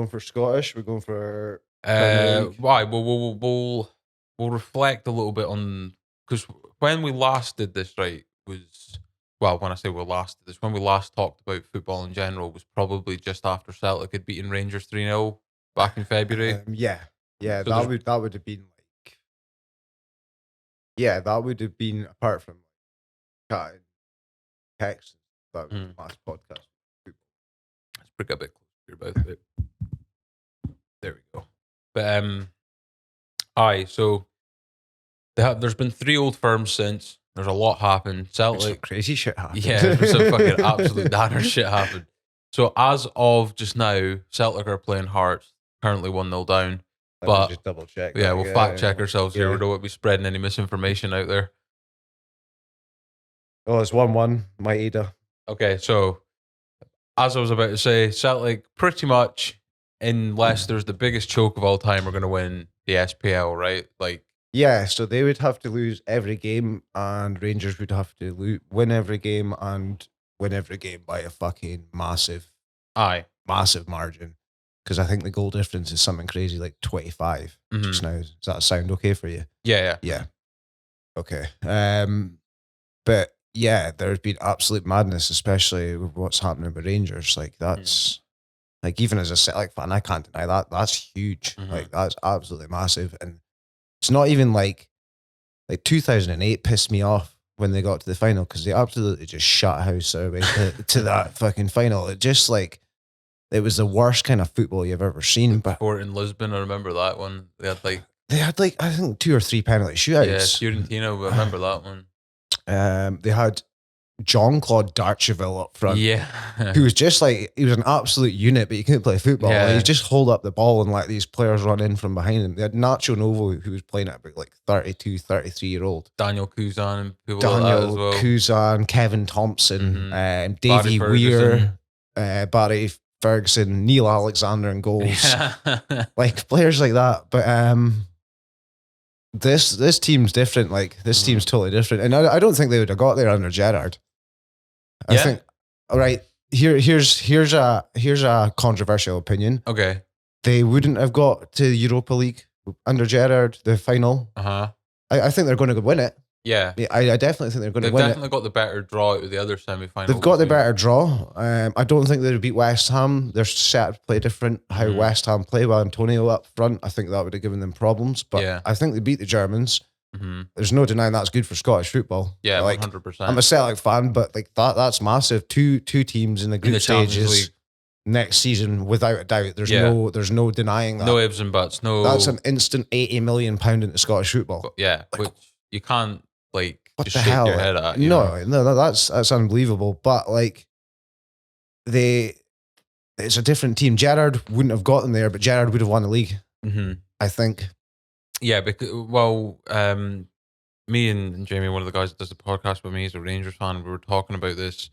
going for Scottish? We're going for Premier League. Why? We'll reflect a little bit on, because when we last did this, right, was, well, when I say we last did this, when we last talked about football in general, was probably just after Celtic had beaten Rangers 3-0 back in February. Yeah, So that would have been like, yeah, that would have been apart from chatting text. That was the last podcast. Let's bring it a bit closer about it. There we go. But aye, so there's been 3 old firms since. There's a lot happened. Celtic, some crazy shit happened. Yeah, there's some fucking absolute danner shit happened. So as of just now, Celtic are playing Hearts, currently 1-0 down. But just double check. Yeah, we'll fact check ourselves here. We don't want to be spreading any misinformation out there. Oh, it's 1-1, Maeda. Okay, so as I was about to say, Celtic pretty much, unless there's the biggest choke of all time, are going to win the SPL, right? Like, yeah, so they would have to lose every game, and Rangers would have to win every game and win every game by a fucking massive margin. Because I think the goal difference is something crazy like 25 just now. Does that sound okay for you? Yeah. Okay. But yeah, there's been absolute madness, especially with what's happening with Rangers. Like that's like, even as a Celtic fan, I can't deny that. That's huge. Like that's absolutely massive. And it's not even like 2008 pissed me off when they got to the final, because they absolutely just shut house their way to that fucking final. It just like, it was the worst kind of football you've ever seen. But Fort in Lisbon, I remember that one. They had like I think 2 or 3 penalty shootouts. Yeah, Fiorentina, I remember that one. They had Jean-Claude Darcheville up front. Yeah. Who was just like, he was an absolute unit, but he couldn't play football. Yeah. Like, he just hold up the ball and let these players run in from behind him. They had Nacho Novo, who was playing at about like 32, 33-year-old. Daniel Kuzan and people like that as well. Kuzan, Kevin Thompson, Davey Weir, Barry Ferguson, Neil Alexander in goals. Like players like that. But this team's different. Like this team's totally different. And I don't think they would have got there under Gerrard. I think, all right, here's a controversial opinion. Okay. They wouldn't have got to Europa League under Gerrard, the final. I think they're going to win it. Yeah. I definitely think they're going to win it. They've definitely got the better draw out of the other semi-final. They've got the better draw. I don't think they'd beat West Ham. They're set up to play different. How West Ham play with Antonio up front, I think that would have given them problems. But I think they beat the Germans. There's no denying that's good for Scottish football. Yeah, like, 100%. I'm a Celtic fan, but like that's massive. Two teams in the group stages next season, without a doubt. There's no denying that. No ifs and buts. No, that's an instant £80 million into Scottish football. Yeah, like, which you can't like. What just the shake hell? Your head at, no, that's unbelievable. But like, it's a different team. Gerrard wouldn't have gotten there, but Gerrard would have won the league. I think. Yeah, because me and Jamie, one of the guys that does the podcast with me, is a Rangers fan. We were talking about this.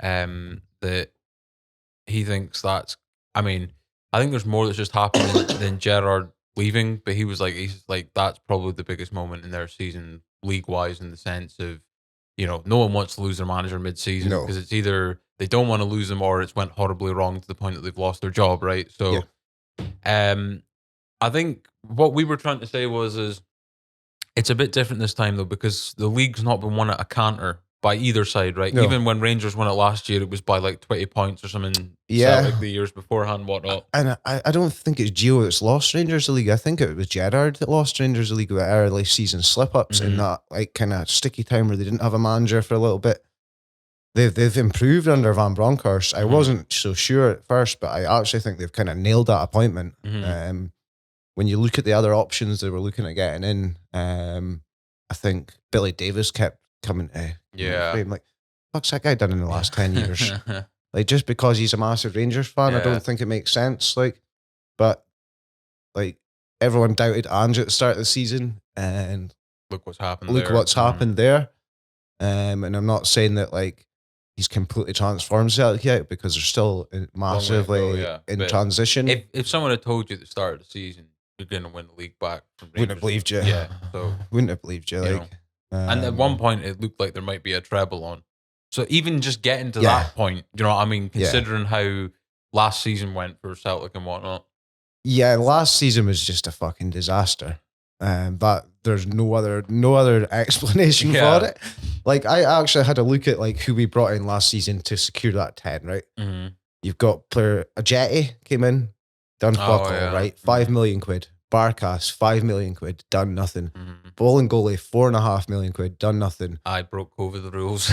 That he thinks that's. I mean, I think there's more that's just happened than Gerrard leaving. But he's like that's probably the biggest moment in their season, league-wise, in the sense of, no one wants to lose their manager mid-season because it's either they don't want to lose him or it's went horribly wrong to the point that they've lost their job, right? So, I think what we were trying to say is it's a bit different this time, though, because the league's not been won at a canter by either side, right? No. Even when Rangers won it last year, it was by like 20 points or something. Celtic the years beforehand, whatnot. And I don't think it's Gio that's lost Rangers the league. I think it was Gerrard that lost Rangers the league with early season slip-ups in that like kind of sticky time where they didn't have a manager for a little bit. They've improved under Van Bronckhorst. I wasn't so sure at first, but I actually think they've kind of nailed that appointment. When you look at the other options they were looking at getting in, I think Billy Davis kept coming to frame. Like, what's that guy done in the last 10 years? Like, just because he's a massive Rangers fan, I don't think it makes sense. Like, but like everyone doubted Ange at the start of the season, and look what's happened. Happened there. And I'm not saying that like he's completely transformed Celtic yet, because they're still massively in transition. If someone had told you at the start of the season you're going to win the league back from Rangers, wouldn't have believed you. Yeah, so wouldn't have believed you. Like, and at one point it looked like there might be a treble on. So even just getting to that point, you know what I mean? Considering how last season went for Celtic and whatnot. Yeah, last season was just a fucking disaster. But there's no other explanation Yeah. for it. Like I actually had a look at like who we brought in last season to secure that 10, right? Mm-hmm. You've got player Ajeti came in, done fuck all, yeah. right? 5 million quid. Barkas, 5 million quid, done nothing. Mm-hmm. Bowling goalie, 4.5 million quid, done nothing. I broke COVID rules.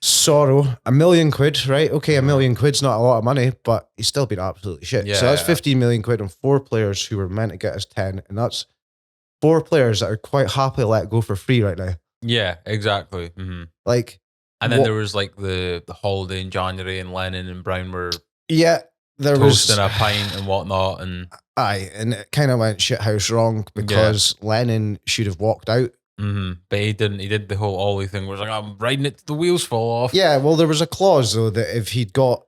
Sorrow, 1 million quid, right? Okay, 1 million quid's not a lot of money, but he's still been absolutely shit. So that's 15 million quid on 4 players who were meant to get us 10, and that's 4 players that are quite happily let go for free right now. Yeah, exactly. Mm-hmm. Like, and then there was like the holiday in January, and Lennon and Brown were there toasting was a pint and whatnot, and and it kind of went shithouse wrong because Lennon should have walked out. Mm-hmm. But he didn't. He did the whole Ollie thing where it's like, I'm riding it till the wheels fall off. Yeah, well, there was a clause though that if he'd got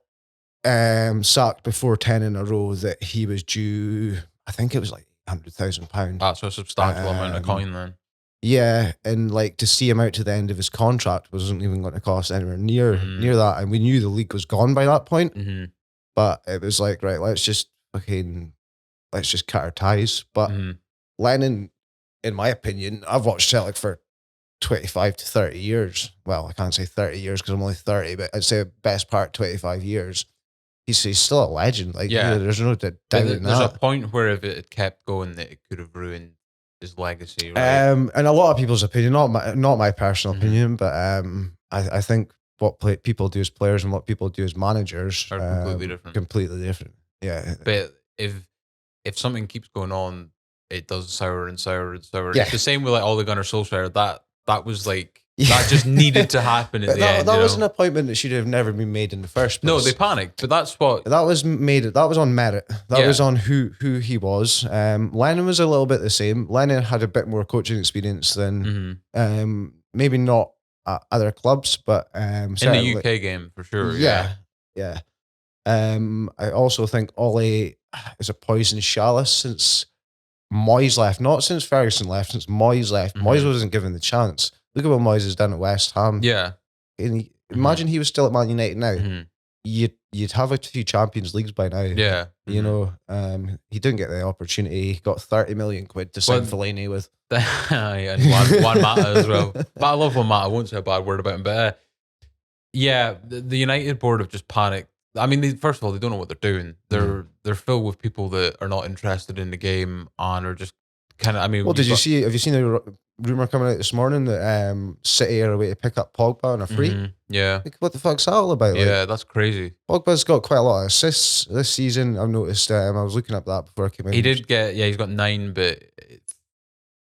sacked before 10 in a row, that he was due, I think it was like £100,000. That's a substantial amount of coin then. Yeah, and like to see him out to the end of his contract wasn't even going to cost anywhere near that, and we knew the league was gone by that point. Mm-hmm. But it was like, right, let's just cut our ties. But Lennon, in my opinion, I've watched Celtic for 25 to 30 years. Well, I can't say 30 years because I'm only 30, but I'd say best part 25 years. He's still a legend. Like, there's no doubt in that. There's a point where if it had kept going, that it could have ruined his legacy, right? And a lot of people's opinion, not my personal opinion, but I think what people do as players and what people do as managers are completely different. Completely different. Yeah. But if something keeps going on, it does sour and sour and sour. Yeah. It's the same with like Ole Gunnar Solskjaer. That was like that just needed to happen at the end. That was an appointment that should have never been made in the first place. No, they panicked, but that's what that was made. That was on merit. That was on who he was. Lennon was a little bit the same. Lennon had a bit more coaching experience than maybe not at other clubs, but in the UK game for sure. Yeah. I also think Ole is a poison chalice since Moyes left, not since Ferguson left, since Moyes left. Moyes wasn't given the chance. Look at what Moyes has done at West Ham. Yeah. And imagine he was still at Man United now. You'd have a few Champions Leagues by now. Yeah. You know, he didn't get the opportunity. He got 30 million quid to sign Fellaini with. and one Mata as well. But I love Juan Mata. I won't say a bad word about him. But the United board have just panicked. I mean, first of all, they don't know what they're doing. They're filled with people that are not interested in the game and are just kind of. I mean, well, have you seen the rumor coming out this morning that City are away to pick up Pogba on a free? Yeah. Like, what the fuck's that all about? Yeah, that's crazy. Pogba's got quite a lot of assists this season. I've noticed. I was looking up that before I came in. He did get. Yeah, he's got 9, but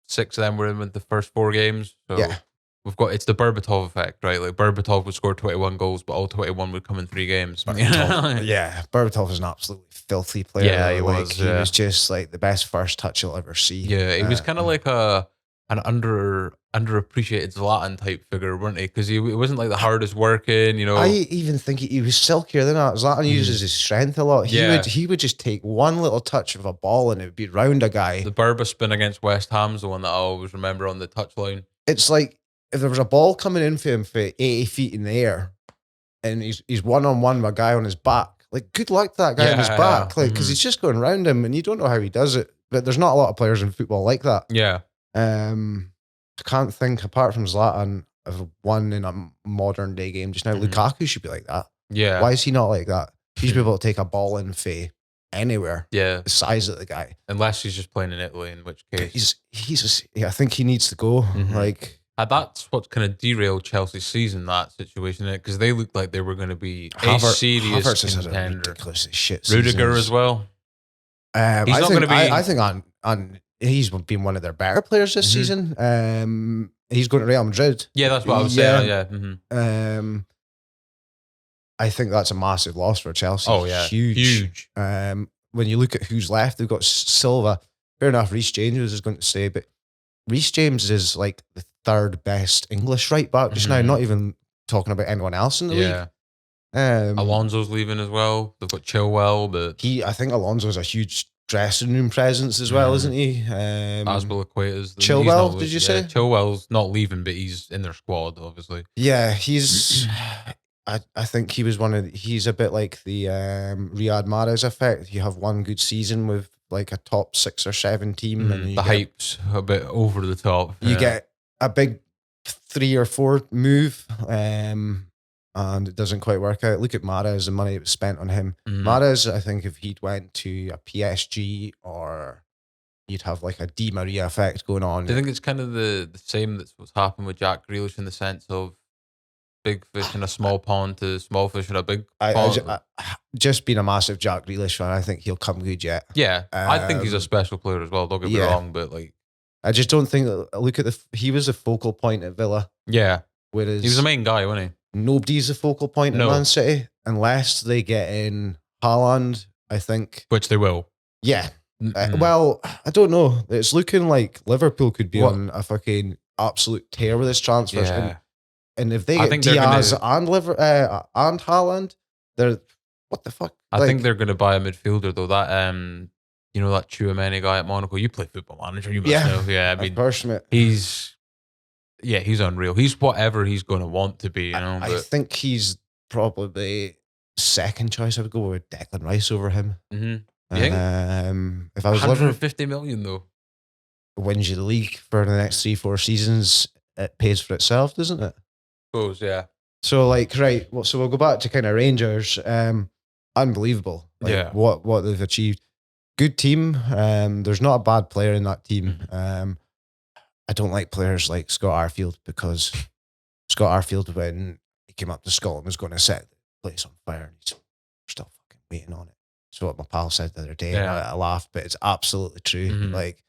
6 of them were in with the first 4 games. So yeah. It's the Berbatov effect, right? Like Berbatov would score 21 goals, but all 21 would come in 3 games. Berbatov is an absolutely filthy player. Yeah, he was. He was just like the best first touch you'll ever see. Yeah, he was kind of like an underappreciated Zlatan type figure, weren't he? Because he wasn't like the hardest working, you know. I even think he was silkier than that. Zlatan uses his strength a lot. He would just take one little touch of a ball and it would be round a guy. The Berba spin against West Ham's the one that I always remember on the touchline. It's like if there was a ball coming in for him for 80 feet in the air and he's one-on-one with a guy on his back, like good luck to that guy on his back, like because he's just going around him and you don't know how he does it. But there's not a lot of players in football like that. Yeah. I can't think apart from Zlatan of one in a modern day game just now. Lukaku should be like that. Yeah. Why is he not like that? He should be able to take a ball in for anywhere. Yeah. The size of the guy. Unless he's just playing in Italy, in which case I think he needs to go. Like that's what kind of derailed Chelsea's season, that situation, because they looked like they were going to be a Havertz serious has contender. Ridiculously shit Rudiger as well. He's not going to be. I think on he's been one of their better players this season. He's going to Real Madrid. Yeah, that's what I was saying. Yeah. I think that's a massive loss for Chelsea. Oh yeah, huge. When you look at who's left, they've got Silva. Fair enough, Reece James is going to say, but Reece James is like the 3rd best English right back just now. Not even talking about anyone else in the league. Alonso's leaving as well. They've got Chilwell, but I think Alonso's a huge dressing room presence as well, isn't he? Azpilicueta's Chilwell, did you say? Chilwell's not leaving, but he's in their squad, obviously. Yeah, he's I think he was he's a bit like the Riyad Mahrez effect. You have one good season with like a top 6 or 7 team, and then The hype's a bit over the top. you get a big 3 or 4 move, and it doesn't quite work out. Look at Mahrez, the money that was spent on him. Mahrez, I think if he'd went to a PSG, or you'd have like a Di Maria effect going on. Do you think it's kind of the same that's what's happened with Jack Grealish in the sense of big fish in a small pond to small fish in a big pond? Just being a massive Jack Grealish fan, I think he'll come good yet. Yeah, I think he's a special player as well. Don't get me wrong, but like, I just don't think. Look at he was a focal point at Villa. Yeah, whereas he was the main guy, wasn't he? Nobody's a focal point at Man City unless they get in Haaland, I think. Which they will. Yeah. Well, I don't know. It's looking like Liverpool could be on a fucking absolute tear with this transfer. Yeah. And if they get Diaz and Haaland, they're what the fuck? I think they're going to buy a midfielder though. That that Tchouaméni guy at Monaco. You play Football Manager, you must know. Yeah, I mean, he's unreal. He's whatever he's going to want to be. I think he's probably second choice. I would go with Declan Rice over him. If I was 150 million though, wins you the league for the next 3-4 seasons, it pays for itself, doesn't it? Suppose, yeah. So right. Well, so we'll go back to kind of Rangers. Unbelievable. What they've achieved. Good team. There's not a bad player in that team. I don't like players like Scott Arfield, because Scott Arfield, when he came up to Scotland, was going to set the place on fire, and he's still fucking waiting on it. That's what my pal said the other day, and I laughed, but it's absolutely true. Like,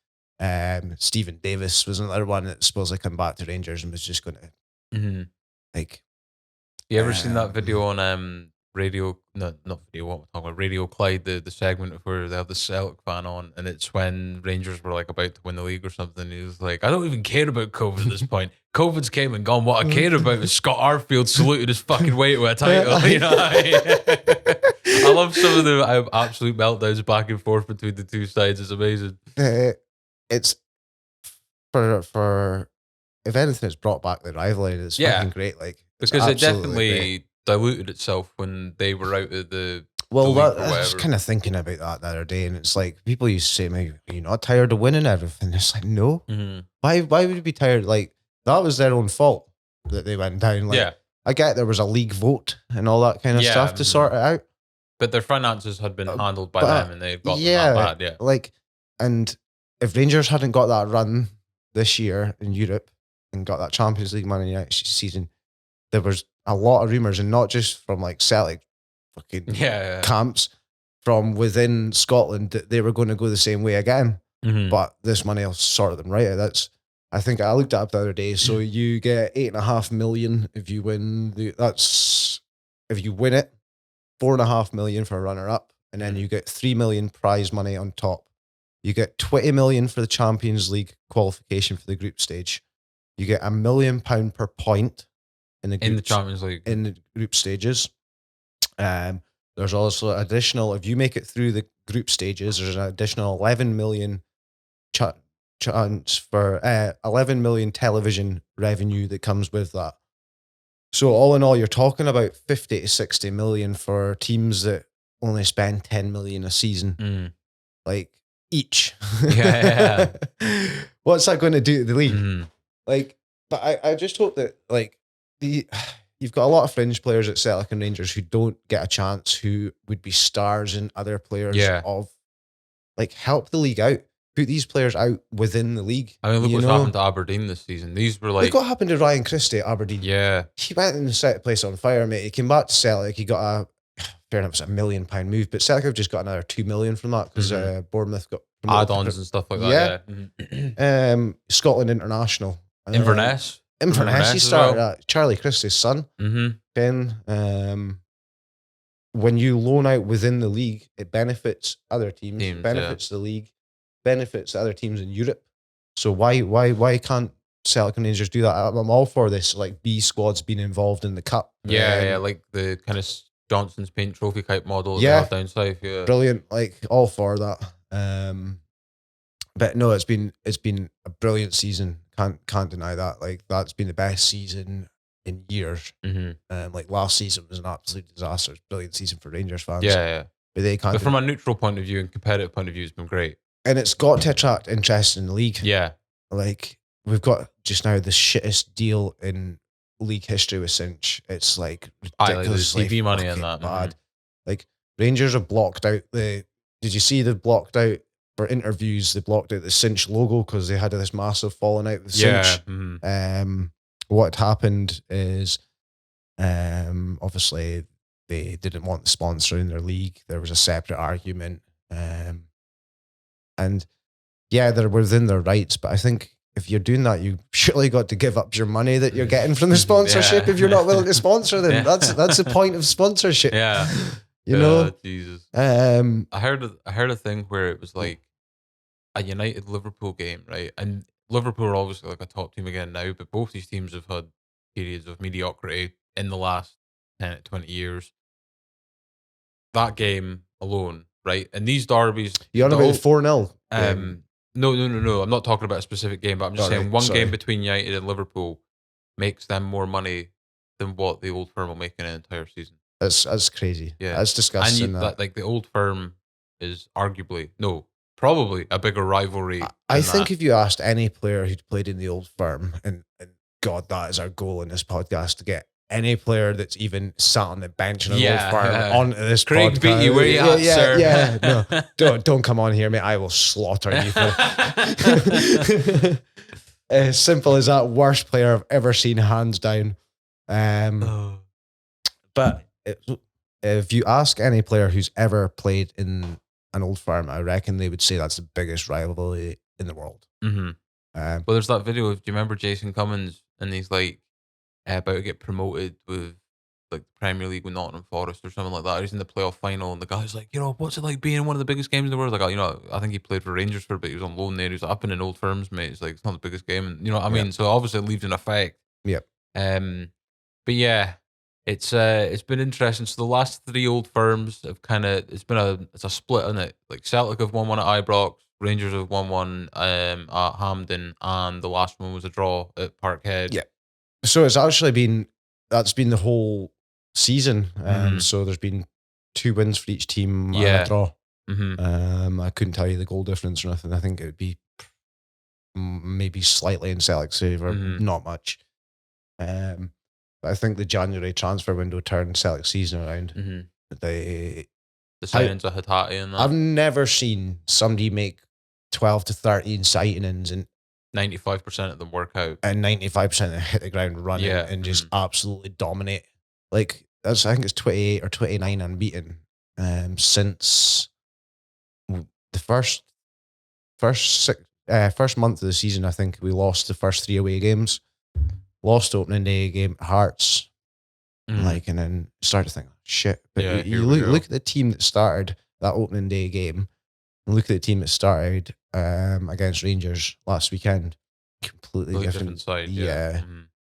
Stephen Davis was another one that supposedly come back to Rangers and was just going to like. You ever seen that video on Radio? No, not video. What we're talking about, Radio Clyde, the segment where they have the Celtic fan on, and it's when Rangers were like about to win the league or something. He was like, "I don't even care about COVID at this point. COVID's came and gone. What I care about is Scott Arfield saluted his fucking way to a title." You know what I mean? I love some of the absolute meltdowns back and forth between the two sides. It's amazing. It's for if anything, it's brought back the rivalry. It's fucking great. Like, because it definitely diluted itself when they were out of the. Well, I was kind of thinking about that the other day, and it's like people used to say, "Are you not tired of winning everything?" It's like, no. Why would you be tired? Like, that was their own fault that they went down. Like, I get there was a league vote and all that kind of stuff to sort it out, but their finances had been handled by them, and they got them that bad. Yeah, like, and if Rangers hadn't got that run this year in Europe and got that Champions League money next season, there was a lot of rumours, and not just from like Celtic fucking camps, from within Scotland, that they were going to go the same way again. But this money will sort them right out. I think I looked it up the other day. So you get 8.5 million if you win. If you win it, 4.5 million for a runner up, and then you get 3 million prize money on top. You get 20 million for the Champions League qualification for the group stage. You get £1 million per point in the Champions League, in the group stages. There's also additional, if you make it through the group stages, there's an additional 11 million chance for 11 million television revenue that comes with that. So all in all, you're talking about 50 to 60 million for teams that only spend 10 million a season, like each. What's that going to do to the league? Like, but I just hope that like you've got a lot of fringe players at Celtic and Rangers who don't get a chance, who would be stars in other players of like, help the league out. Put these players out within the league. I mean, look what's happened to Aberdeen this season. These were like, look what happened to Ryan Christie at Aberdeen. Yeah, he went and set the place on fire, mate. He came back to Celtic. He got fair enough, it's £1 million move, but Celtic have just got another 2 million from that because Bournemouth got add-ons and stuff like that. Yeah. Scotland International. Inverness. He started at Charlie Christie's son. Ben. When you loan out within the league, it benefits other teams benefits the league, benefits other teams in Europe. So why can't Celtic and Rangers do that? I'm all for this, like B squads being involved in the cup. Yeah, like the kind of Johnson's Paint Trophy type model they have down south. Yeah, brilliant. Like, all for that. But no, it's been a brilliant season. Can't deny that. Like, that's been the best season in years. Mm-hmm. Like last season was an absolute disaster. It was a brilliant season for Rangers fans. Yeah. But they can't. But from a neutral point of view and competitive point of view, it's been great. And it's got to attract interest in the league. Yeah. Like, we've got just now the shittest deal in league history with Cinch. It's like ridiculously like the TV money and that. bad. Like, Rangers have blocked out did you see they blocked out for interviews, they blocked out the Cinch logo because they had this massive falling out with Cinch. Mm-hmm. What happened is, obviously, they didn't want the sponsor in their league. There was a separate argument. And yeah, they're within their rights, but I think if you're doing that, you surely got to give up your money that you're getting from the sponsorship. If you're not willing to sponsor them, that's the point of sponsorship. Yeah, you know. Jesus. I heard a thing where it was like a United Liverpool game, right? And Liverpool are obviously like a top team again now, but both these teams have had periods of mediocrity in the last 10 to 20 years. That game alone, right? And these derbies, you're on about 4-0. No. I'm not talking about a specific game, but I'm just saying one game between United and Liverpool makes them more money than what the Old Firm will make in an entire season. That's crazy. Yeah, that's disgusting. And like the Old Firm is probably a bigger rivalry. I think if you asked any player who'd played in the Old Firm, and God, that is our goal in this podcast, to get any player that's even sat on the bench in an Old Firm onto this Craig podcast. Beattie, where you at, sir? Yeah, no, don't come on here, mate. I will slaughter you. As simple as that. Worst player I've ever seen, hands down. But if you ask any player who's ever played in an Old Firm, I reckon they would say that's the biggest rivalry in the world. Mm-hmm. Well, there's that video of, do you remember Jason Cummins? And he's like about to get promoted with like the Premier League with Nottingham Forest or something like that. He's in the playoff final, and the guy's like, what's it like being in one of the biggest games in the world? Like, I think he played for Rangers for a bit. He was on loan there. He was up in Old Firms, mate. It's like, it's not the biggest game. And you know what I mean? So obviously it leaves an effect. Yep. But yeah, it's been interesting. So the last 3 Old Firms have it's a split, isn't it? Like Celtic have won one at Ibrox, Rangers have won one at Hampden, and the last one was a draw at Parkhead. Yeah. So it's actually that's been the whole season. So there's been 2 wins for each team and a draw. Mm-hmm. I couldn't tell you the goal difference or nothing. I think it would be maybe slightly in Celtic's favour, not much. But I think the January transfer window turned Celtic season around. Mm-hmm. The signings of Hatate and that. I've never seen somebody make 12 to 13 signings and 95% of them work out, and 95% hit the ground running and just absolutely dominate. Like I think it's 28 or 29 unbeaten since the first month of the season. I think we lost the first 3 away games, lost opening day game at Hearts, and then started to think, shit. But you look at the team that started that opening day game. And look at the team that started against Rangers last weekend. Completely different side. Yeah.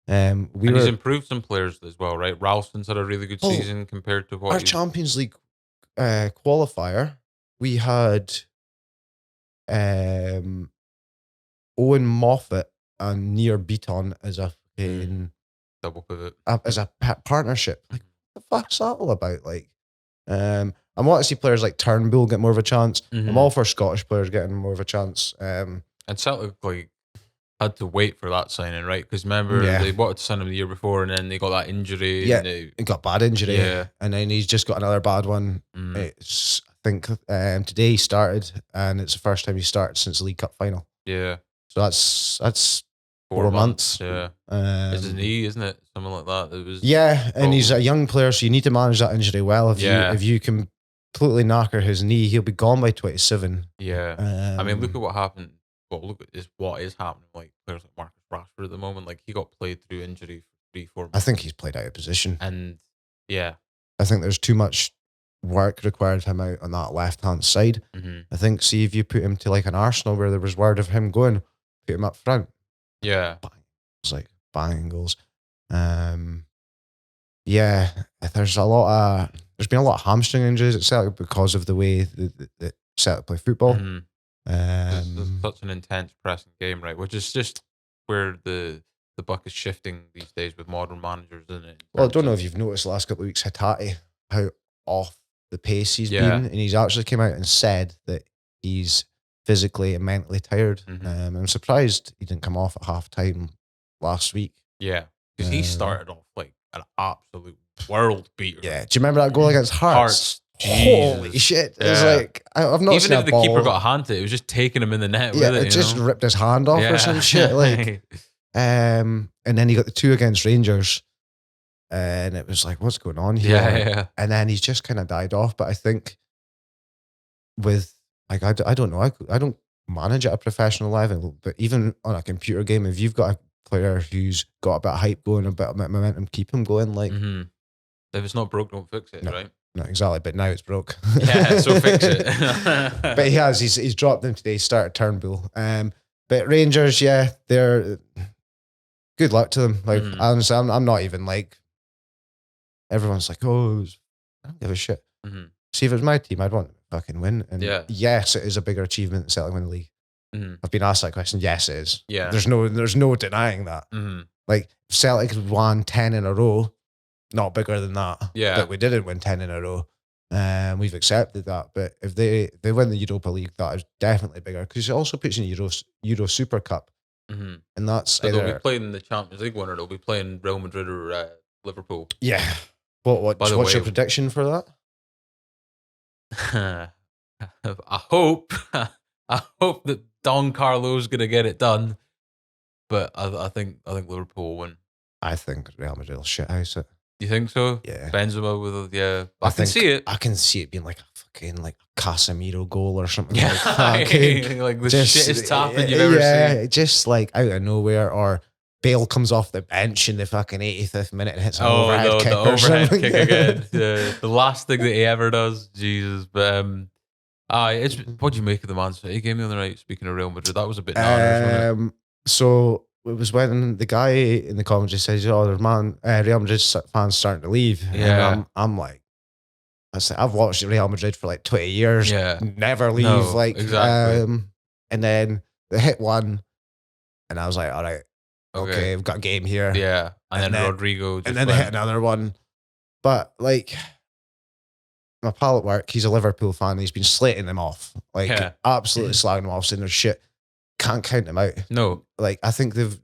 He's improved some players as well, right? Ralston's had a really good season compared to what our Champions League qualifier. We had Owen Moffat and Nir Beaton as a double pivot, as a partnership. Like, what the fuck's that all about? Like, I want to see players like Turnbull get more of a chance. I'm all for Scottish players getting more of a chance. And Celtic had to wait for that signing, right? Because remember, they wanted to sign him the year before, and then they got that injury. Yeah, he got bad injury. Yeah. And then he's just got another bad one. It's, I think today he started, and it's the first time he started since the League Cup final. Yeah. So that's 4 months. Yeah. It's his knee, isn't it? Something like that. It was. Yeah, and he's a young player, so you need to manage that injury well. If you completely knacker his knee, he'll be gone by 27. Yeah. I mean, look at what happened. Well, look at what is happening. Like players like Marcus Rashford at the moment, like he got played through injury for 3-4 months. I think he's played out of position. And yeah, I think there's too much work required of him out on that left-hand side. I think, see if you put him to like an Arsenal where there was word of him going, put him up front. Yeah. It's like banging goals. Yeah, there's been a lot of hamstring injuries at Celtic because of the way that Celtic play football. It's such an intense pressing game, right? Which is just where the the buck is shifting these days with modern managers, isn't it? Well, I don't know if you've noticed the last couple of weeks, Hatate, how off the pace he's Yeah. been, and he's actually came out and said that he's physically and mentally tired. Mhm. I'm surprised he didn't come off at half time last week. Yeah, because he started off like an absolute world beater. Yeah, do you remember that goal against Hearts? Holy Jesus. shit! It's Yeah. like I've not Even seen if a the ball. keeper got a hand to it, it was just taking him in the net Yeah, with it. it just ripped his hand off or some shit. Like, and then he got the 2 against Rangers, and it was like, what's going on here? yeah. And then he's just kind of died off. But I think with like I don't know, I don't manage at a professional level, but even on a computer game, if you've got a player who's got a bit of hype going, a bit of momentum, keep him going. Like, Mhm. If it's not broke, don't fix it, No. right? not exactly, but now it's broke. Yeah, so fix it. But he's dropped them today. Started Turnbull. But Rangers, yeah, they're good luck to them. Like, Mhm. honestly, I'm not even like everyone's like, oh, I don't give a shit. Mhm. See, if it was my team, I'd want them to fucking win. And Yeah. yes, it is a bigger achievement than Celtic win the league. Mhm. I've been asked that question. Yes, it is. Yeah. There's no denying that. Mhm. Like, Celtic has won 10 in a row, not bigger than that. Yeah. But we didn't win 10 in a row. We've accepted that. But if they win the Europa League, that is definitely bigger because it also puts you in Euro Super Cup. Mhm. And that's So they'll either, be playing the Champions League winner. They'll be playing Real Madrid or Liverpool. yeah. By the What's way- your prediction for that? I hope that Don Carlo's gonna get it done, but I think Liverpool will win. I think Real Madrid will shithouse it. You think so? Yeah. Benzema with I can think- see it. I can see it being like a fucking like Casemiro goal or something Yeah, like that. like the shittest tapping you've ever seen. Just like out of nowhere, or Bale comes off the bench in the fucking 85th minute and hits an Oh overhead no, kick the or overhead something. kick again. The last thing that he ever does. Jesus, but it's what do you make of the Man City game the other night? Speaking of Real Madrid, that was a bit nanners, wasn't it? So it was when the guy in the commentary says, "Oh, there's Real Madrid fans starting to leave." Yeah. and I'm like, I've watched Real Madrid for like 20 years. Yeah. Never leave. No, like exactly. and then they hit one, and I was like, all right, okay, we've got a game here. Yeah, and And then then- Rodrigo just And then they hit went, another one. But like my pal at work, he's a Liverpool fan. He's been slating them off. Like Yeah. absolutely slagging them off, saying they're shit. Can't count them out. no, Like I think they've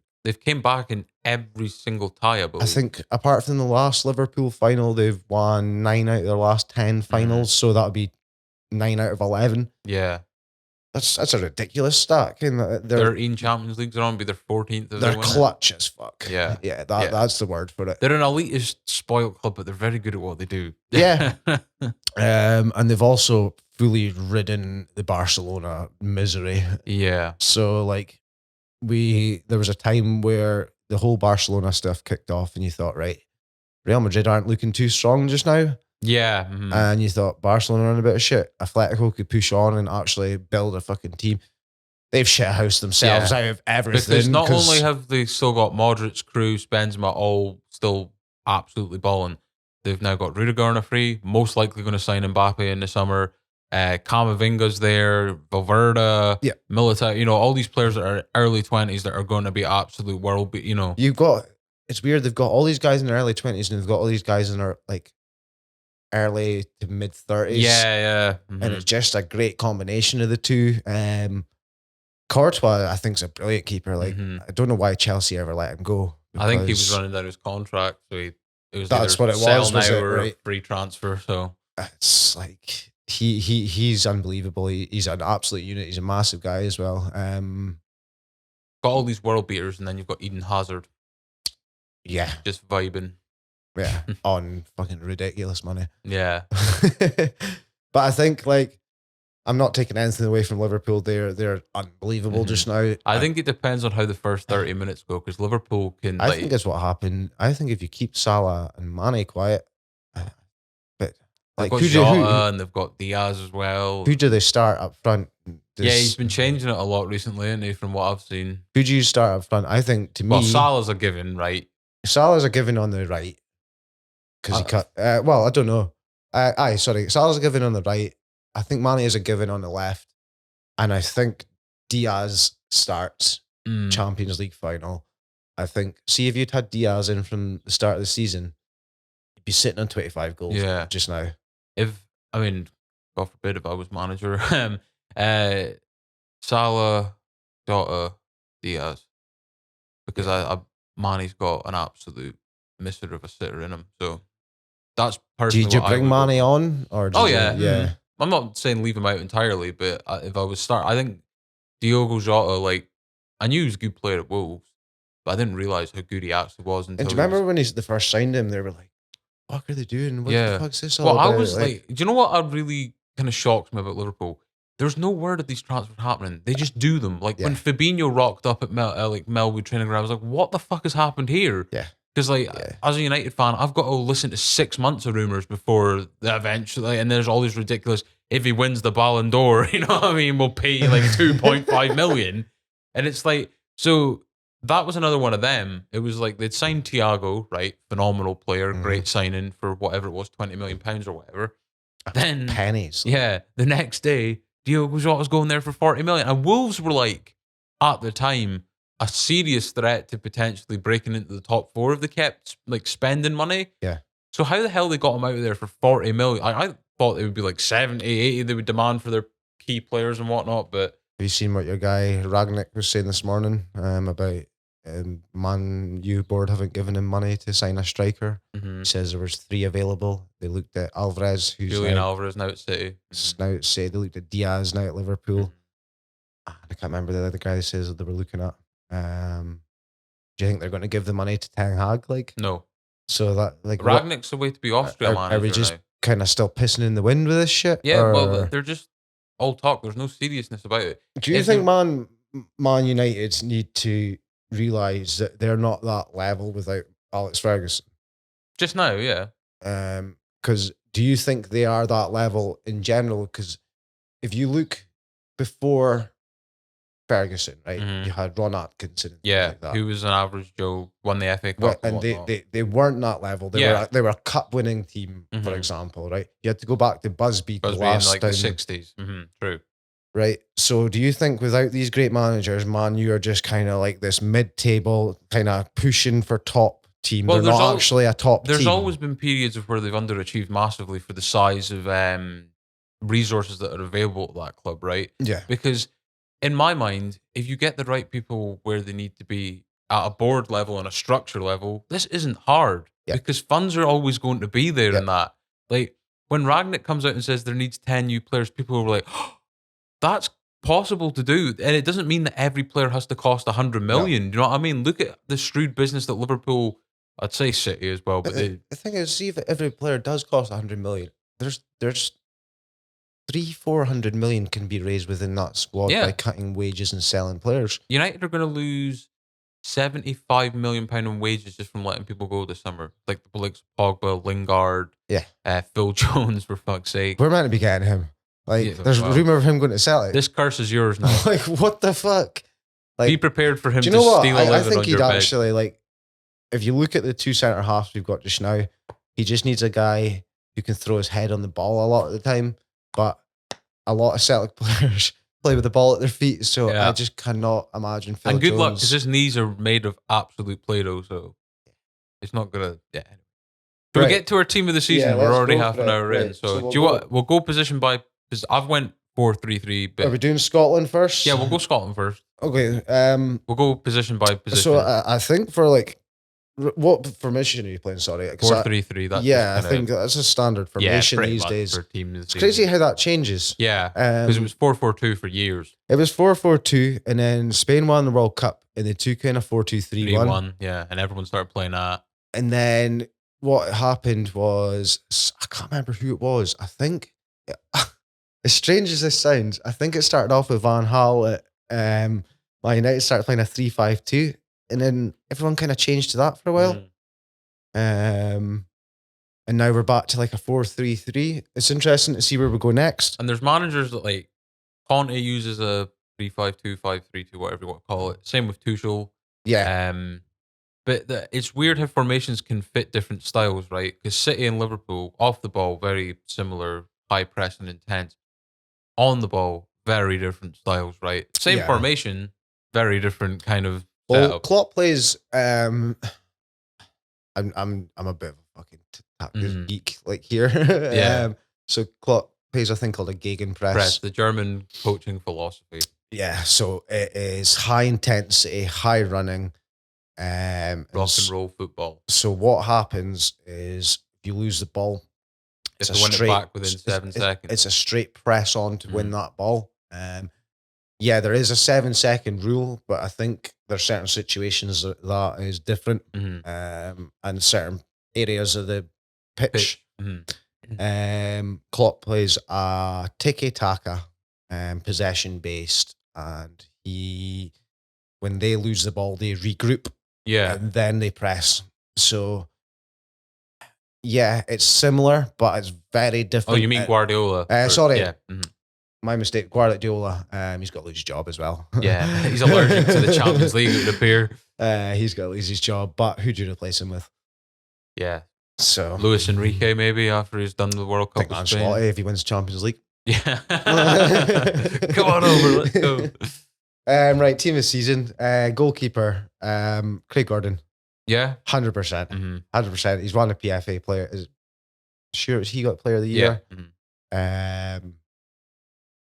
came back in every single tie, I believe. I think apart from the last Liverpool final, they've won 9 out of their last 10 finals. So that would be 9 out of 11. yeah, That's a ridiculous stat. And they're 13 Champions Leagues are on, be their 14th. If they're they win it. clutch as fuck. Yeah. Yeah, Yeah. that's the word for it. They're an elitist, spoiled club, but they're very good at what they do. Yeah. And they've also fully ridden the Barcelona misery. yeah, So like there was a time where the whole Barcelona stuff kicked off and you thought, right, Real Madrid aren't looking too strong just now. yeah. Mhm. And you thought Barcelona are in a bit of shit. Atletico could push on and actually build a fucking team. They've shithoused themselves out of everything. Because not only have they still got Modric, Kroos, Benzema all still absolutely balling, they've now got Rudiger on a free, most likely going to sign Mbappe in the summer. Camavinga's there, Valverde, Yeah. Militao, all these players that are early 20s that are going to be absolute world beat, it's weird. They've got all these guys in their early 20s and they've got all these guys in their like early to mid 30s. Yeah. Mhm. And it's just a great combination of the two. Courtois, I think, is a brilliant keeper. Like, Mhm. I don't know why Chelsea ever let him go. I think he was because running down his contract, so it was That's either what it sell was now it, or a right? free transfer. So It's like he's unbelievable. He's an absolute unit. He's a massive guy as well. got all these world beaters, and then you've got Eden Hazard Yeah, just vibing. yeah, on fucking ridiculous money. Yeah, But I think like I'm not taking anything away from Liverpool. They're unbelievable Mhm. just now. I think it depends on how the first 30 minutes go, because Liverpool can. I think that's what happened. I think if you keep Salah and Mane quiet, but they've like got Jota and they've got Diaz as well. who do they start up front? Yeah, he's been changing it a lot recently, isn't he, from what I've seen. Who do you start up front? I think to me, Well, Salah's a given, right? Salah's a given on the right because he cut. Well, I don't know. Sorry, Salah's a given on the right. I think Mane is a given on the left, and I think Diaz starts Mm. Champions League final, I think, see if you'd had Diaz in from the start of the season, you'd be sitting on 25 goals just now. God forbid if I was manager, Salah, Jota, Diaz, because Mane's got an absolute mister of a sitter in him. So that's personally. Did you bring Mane on, or yeah. I'm not saying leave him out entirely, but if I was I think Diogo Jota, like, I knew he was a good player at Wolves, but I didn't realize how good he actually was until. And do you remember when they first signed him? They were like, "What are they doing? What the fuck's this all well, about?" I was like, do you know what really kind of shocked me about Liverpool? There's no word of these transfers happening. They just do them. Like when Fabinho rocked up at Melwood training ground, I was like, what the fuck has happened here? Yeah. Because as a United fan, I've got to listen to 6 months of rumours before eventually, and there's all these ridiculous, if he wins the Ballon d'Or, you know what I mean, we'll pay you like 2.5 million. And it's like, so that was another one of them. It was like they'd signed Thiago, right? Phenomenal player, great signing for whatever it was, £20 million or whatever. Then pennies. Yeah, the next day, Diogo Jota's going there for 40 million. And Wolves were like, at the time, a serious threat to potentially breaking into the top four if they kept like spending money. Yeah. So how the hell they got him out of there for 40 million? I thought it would be like 70, 80 they would demand for their key players and whatnot, but have you seen what your guy Ragnick was saying this morning about Man U board haven't given him money to sign a striker? He says there was 3 available. They looked at Alvarez, who's Julian Alvarez now at City. Now at City. They looked at Diaz now at Liverpool. I can't remember the other guy that says that they were looking at. Do you think they're going to give the money to Ten Hag? Like, no. So that like Ragnick's the way to be Austria manager. Are we just kind of still pissing in the wind with this shit? Yeah, well, they're just all talk. There's no seriousness about it. Do you think Man United need to realise that they're not that level without Alex Ferguson? Just now, yeah. Because do you think they are that level in general? Because if you look before Ferguson, right, you had Ron Atkinson. Like that. Who was an average Joe, won the FA Cup. And they weren't that level. They were a cup winning team, for example, right? You had to go back to Busby in like the 60s. True. Right. So do you think without these great managers, Man U are just kind of like this mid-table, kind of pushing for top team? Well, they're not actually a top team. There's always been periods of where they've underachieved massively for the size of resources that are available at that club, right? Yeah. Because in my mind, if you get the right people where they need to be at a board level and a structure level, this isn't hard because funds are always going to be there in that. Like when Ragnick comes out and says there needs 10 new players, people are like, oh, that's possible to do. And it doesn't mean that every player has to cost 100 million. No. Do you know what I mean? Look at the shrewd business that Liverpool, I'd say City as well. But the thing is, see if every player does cost 100 million, there's 300-400 million can be raised within that squad by cutting wages and selling players. United are going to lose £75 million in wages just from letting people go this summer. Like the likes of Pogba, Lingard, Phil Jones, for fuck's sake. We're meant to be getting him. Like, there's a rumour of him going to Celtic. This curse is yours now. Like, what the fuck? Like, be prepared for him to steal a living. I think on he'd your actually, bed. like, if you look at the 2 centre halves we've got just now, he just needs a guy who can throw his head on the ball a lot of the time. But a lot of Celtic players play with the ball at their feet, so I just cannot imagine Phil And good Jones. luck, because his knees are made of absolute Play-Doh, so it's not going to... Yeah. Should we get to our team of the season? We're already half an hour in. So do you want... We'll go position by... Because I've went 4-3-3. But are we doing Scotland first? Yeah, we'll go Scotland first. Okay. We'll go position by position. So I think for like... What formation are you playing? Sorry, 4-3-3. That's I think that's a standard formation these days. For team it's crazy how that changes. Yeah, because it was 4-4-2 for years. It was 4-4-2, and then Spain won the World Cup, and they took in a 4-2-3-1. Yeah, and everyone started playing that. And then what happened was, I can't remember who it was. I think, as strange as this sounds, I think it started off with Van Gaal at Man United started playing a 3-5-2. And then everyone kind of changed to that for a while. And now we're back to like a 4-3-3. It's interesting to see where we go next. And there's managers that like Conte uses a 3-5-2, 5-3-2, whatever you want to call it. Same with Tuchel. Yeah. But it's weird how formations can fit different styles, right? Because City and Liverpool, off the ball, very similar, high press and intense. On the ball, very different styles, right? Same formation, very different kind of Well, setup. Klopp plays. I'm a bit of a fucking tactics geek like here. Yeah. So Klopp plays a thing called a gegenpress. Press, the German coaching philosophy. Yeah, so it is high intensity, high running, Rock and roll football. So what happens is if you lose the ball, You have to win it back within 7 seconds. It's a straight press on to win that ball. Yeah, there is a 7-second rule, but I think there's certain situations that is different, and certain areas of the pitch. Klopp plays a tiki-taka, possession based, and when they lose the ball, they regroup, and then they press. So yeah, it's similar, but it's very different. Oh, you mean Guardiola? Sorry. Yeah. My mistake. Guardiola, he's got to lose his job as well. Yeah, he's allergic to the Champions League, it would appear. He's got to lose his job, but who'd you replace him with? Yeah. So Luis Enrique, maybe, after he's done the World Cup. I think Ancelotti, if he wins the Champions League. Yeah. Come on over, let's go. Right, team of season. Goalkeeper, Craig Gordon. Yeah. 100%. 100%. He's won a PFA player. Sure, he got player of the year.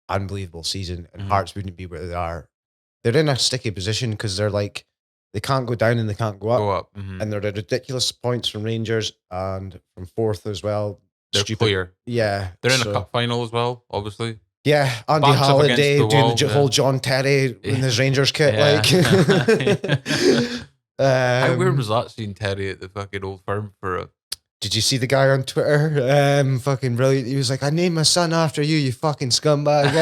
Unbelievable season, and Hearts wouldn't be where they are. They're in a sticky position because they're like, they can't go down and they can't go up. And they're at ridiculous points from Rangers and from fourth as well. They're clear. Yeah. They're in a cup final as well, obviously. Yeah, Andy Halliday doing the whole John Terry in his Rangers kit. How weird was that seeing Terry at the fucking Old Firm for a... Did you see the guy on Twitter? Fucking brilliant. He was like, I named my son after you, you fucking scumbag.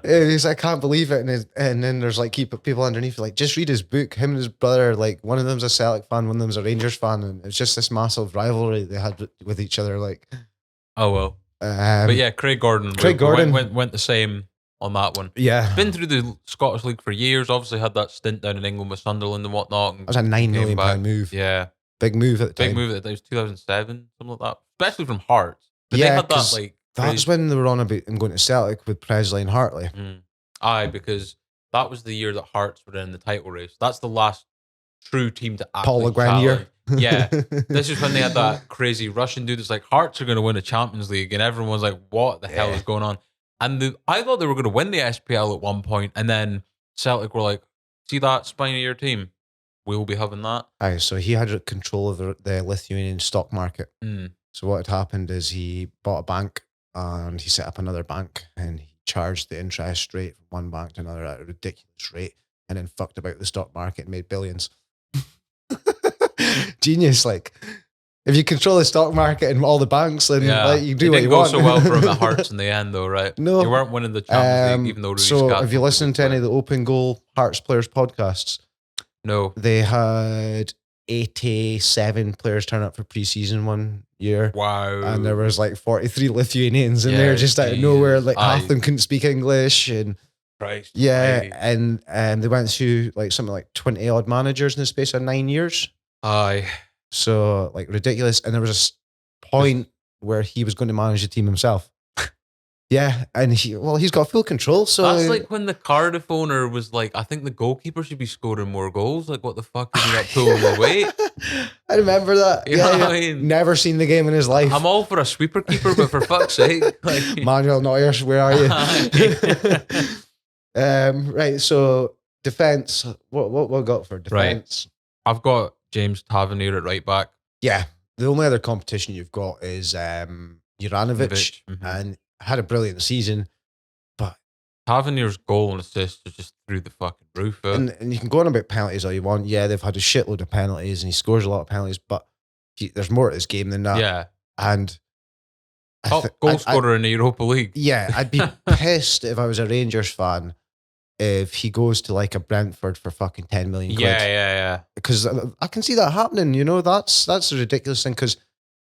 He's like, I can't believe it. And then there's like people underneath, like, just read his book. Him and his brother, like, one of them's a Celtic fan, one of them's a Rangers fan. And it's just this massive rivalry they had with each other. Like, oh, well. But yeah, Craig Gordon. Went the same on that one. Yeah. Been through the Scottish League for years. Obviously had that stint down in England with Sunderland and whatnot. That was a £9 million move. Yeah. Big move at the time. Big move at the time. It was 2007, something like that. Especially from Hearts. But yeah, they had that, like... That's when they were on about them going to Celtic with Presley and Hartley. Aye, because that was the year that Hearts were in the title race. That's the last true team to actually Paul Le Grenier. Yeah. This is when they had that crazy Russian dude that's like, Hearts are going to win a Champions League. And everyone's like, what the hell is going on? And I thought they were going to win the SPL at one point. And then Celtic were like, see that spine of your team? We'll be having that. Aye, so he had control of the Lithuanian stock market. So what had happened is he bought a bank and he set up another bank and he charged the interest rate from one bank to another at a ridiculous rate and then fucked about the stock market and made billions. Genius, like, if you control the stock market and all the banks, then like, you do what you want. It didn't go so well for him at Hearts in the end, though, right? No. You weren't winning the Champions League, even though... So if you listen to any of the Open Goal Hearts players podcasts... No. They had 87 players turn up for pre-season one year. Wow. And there was like 43 Lithuanians in there just out of nowhere. Like half of them couldn't speak English. And Christ. yeah, and they went through like something like 20 odd managers in the space of 9 years. Aye. So like ridiculous. And there was a point where he was going to manage the team himself. Yeah, and he's got full control. So that's like when the Cardiff owner was like, I think the goalkeeper should be scoring more goals. Like, what the fuck is he not pulling the weight? I remember that. You know what I mean? Never seen the game in his life. I'm all for a sweeper keeper, but for fuck's sake, like Manuel Neuer, where are you? Right. So defense. What got for defense? Right. I've got James Tavernier at right back. Yeah. The only other competition you've got is Juranovic, and had a brilliant season, but Tavernier's goal and assist is just through the fucking roof. And you can go on about penalties all you want. Yeah, they've had a shitload of penalties and he scores a lot of penalties, but there's more to this game than that. Yeah. And top goal scorer in the Europa League. Yeah, I'd be pissed if I was a Rangers fan if he goes to like a Brentford for fucking 10 million quid. Yeah. Because I can see that happening, you know, that's a ridiculous thing because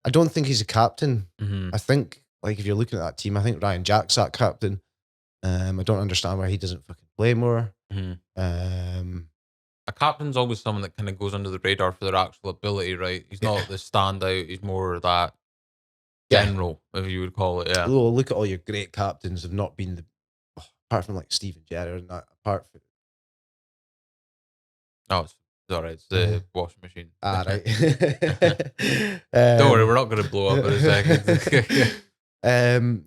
I don't think he's a captain. I think, like, if you're looking at that team, I think Ryan Jack's that captain. I don't understand why he doesn't fucking play more. A captain's always someone that kind of goes under the radar for their actual ability, right? He's not the standout. He's more that general, if you would call it. Yeah. Well, look at all your great captains have not been apart from like Steven Gerrard and that. Oh, it's alright. It's the washing machine. Right. Don't worry, we're not going to blow up in a second.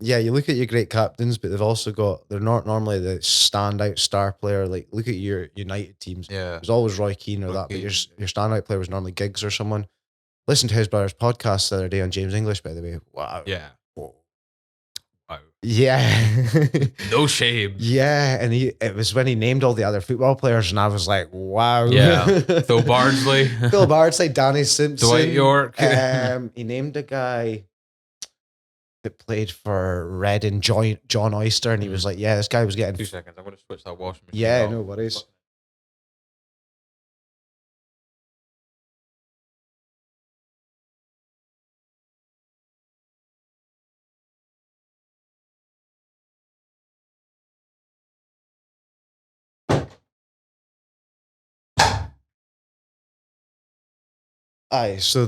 Yeah, you look at your great captains, but they've also they're not normally the standout star player. Like, look at your United teams. Yeah. There's always Roy Keane or Roy that, but Keane. your standout player was normally Giggs or someone. Listen to his brother's podcast the other day on James English, by the way. Wow. Yeah. Whoa. Wow. Yeah. No shame. Yeah, and it was when he named all the other football players, and I was like, wow. Yeah. Phil Bardsley. Phil Bardsley, Danny Simpson. Dwight York. He named a guy that played for Reading, John Oyster, and he was like, yeah, this guy was getting... 2 seconds, I'm going to switch that washing machine Yeah, off. no worries. Aye, so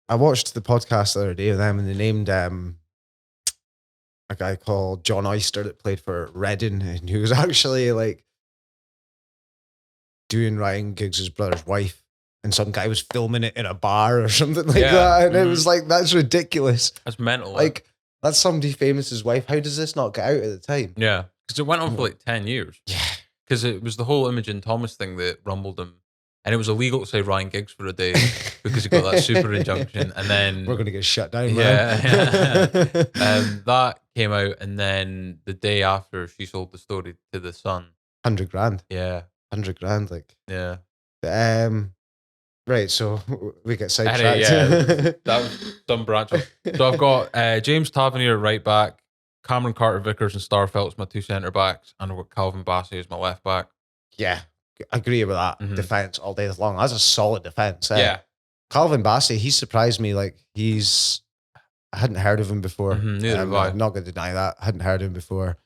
I watched the podcast the other day with them, and they named a guy called John Oyster that played for Reading, and he was actually like doing Ryan Giggs' brother's wife, and some guy was filming it in a bar or something like that, and it was like, that's ridiculous. That's mental. Like, that's somebody famous's wife. How does this not get out at the time? Yeah, because it went on for like 10 years. Yeah. Because it was the whole Imogen Thomas thing that rumbled him. And it was illegal to say Ryan Giggs for a day because he got that super injunction. And then... We're going to get shut down, yeah. man. That came out, and then the day after, she sold the story to The Sun. 100 grand. Yeah. 100 grand, like. Yeah. Right, so we get sidetracked. Yeah, that was some branch. So I've got James Tavernier right back, Cameron Carter-Vickers and Starfelt's my two centre backs, and I've got Calvin Bassey as my left back. Yeah, I agree with that. Mhm. Defense all day long. That's a solid defense. Yeah. Calvin Bassey, he surprised me. Like, I hadn't heard of him before. Neither have I. I'm not going to deny that. I hadn't heard of him before.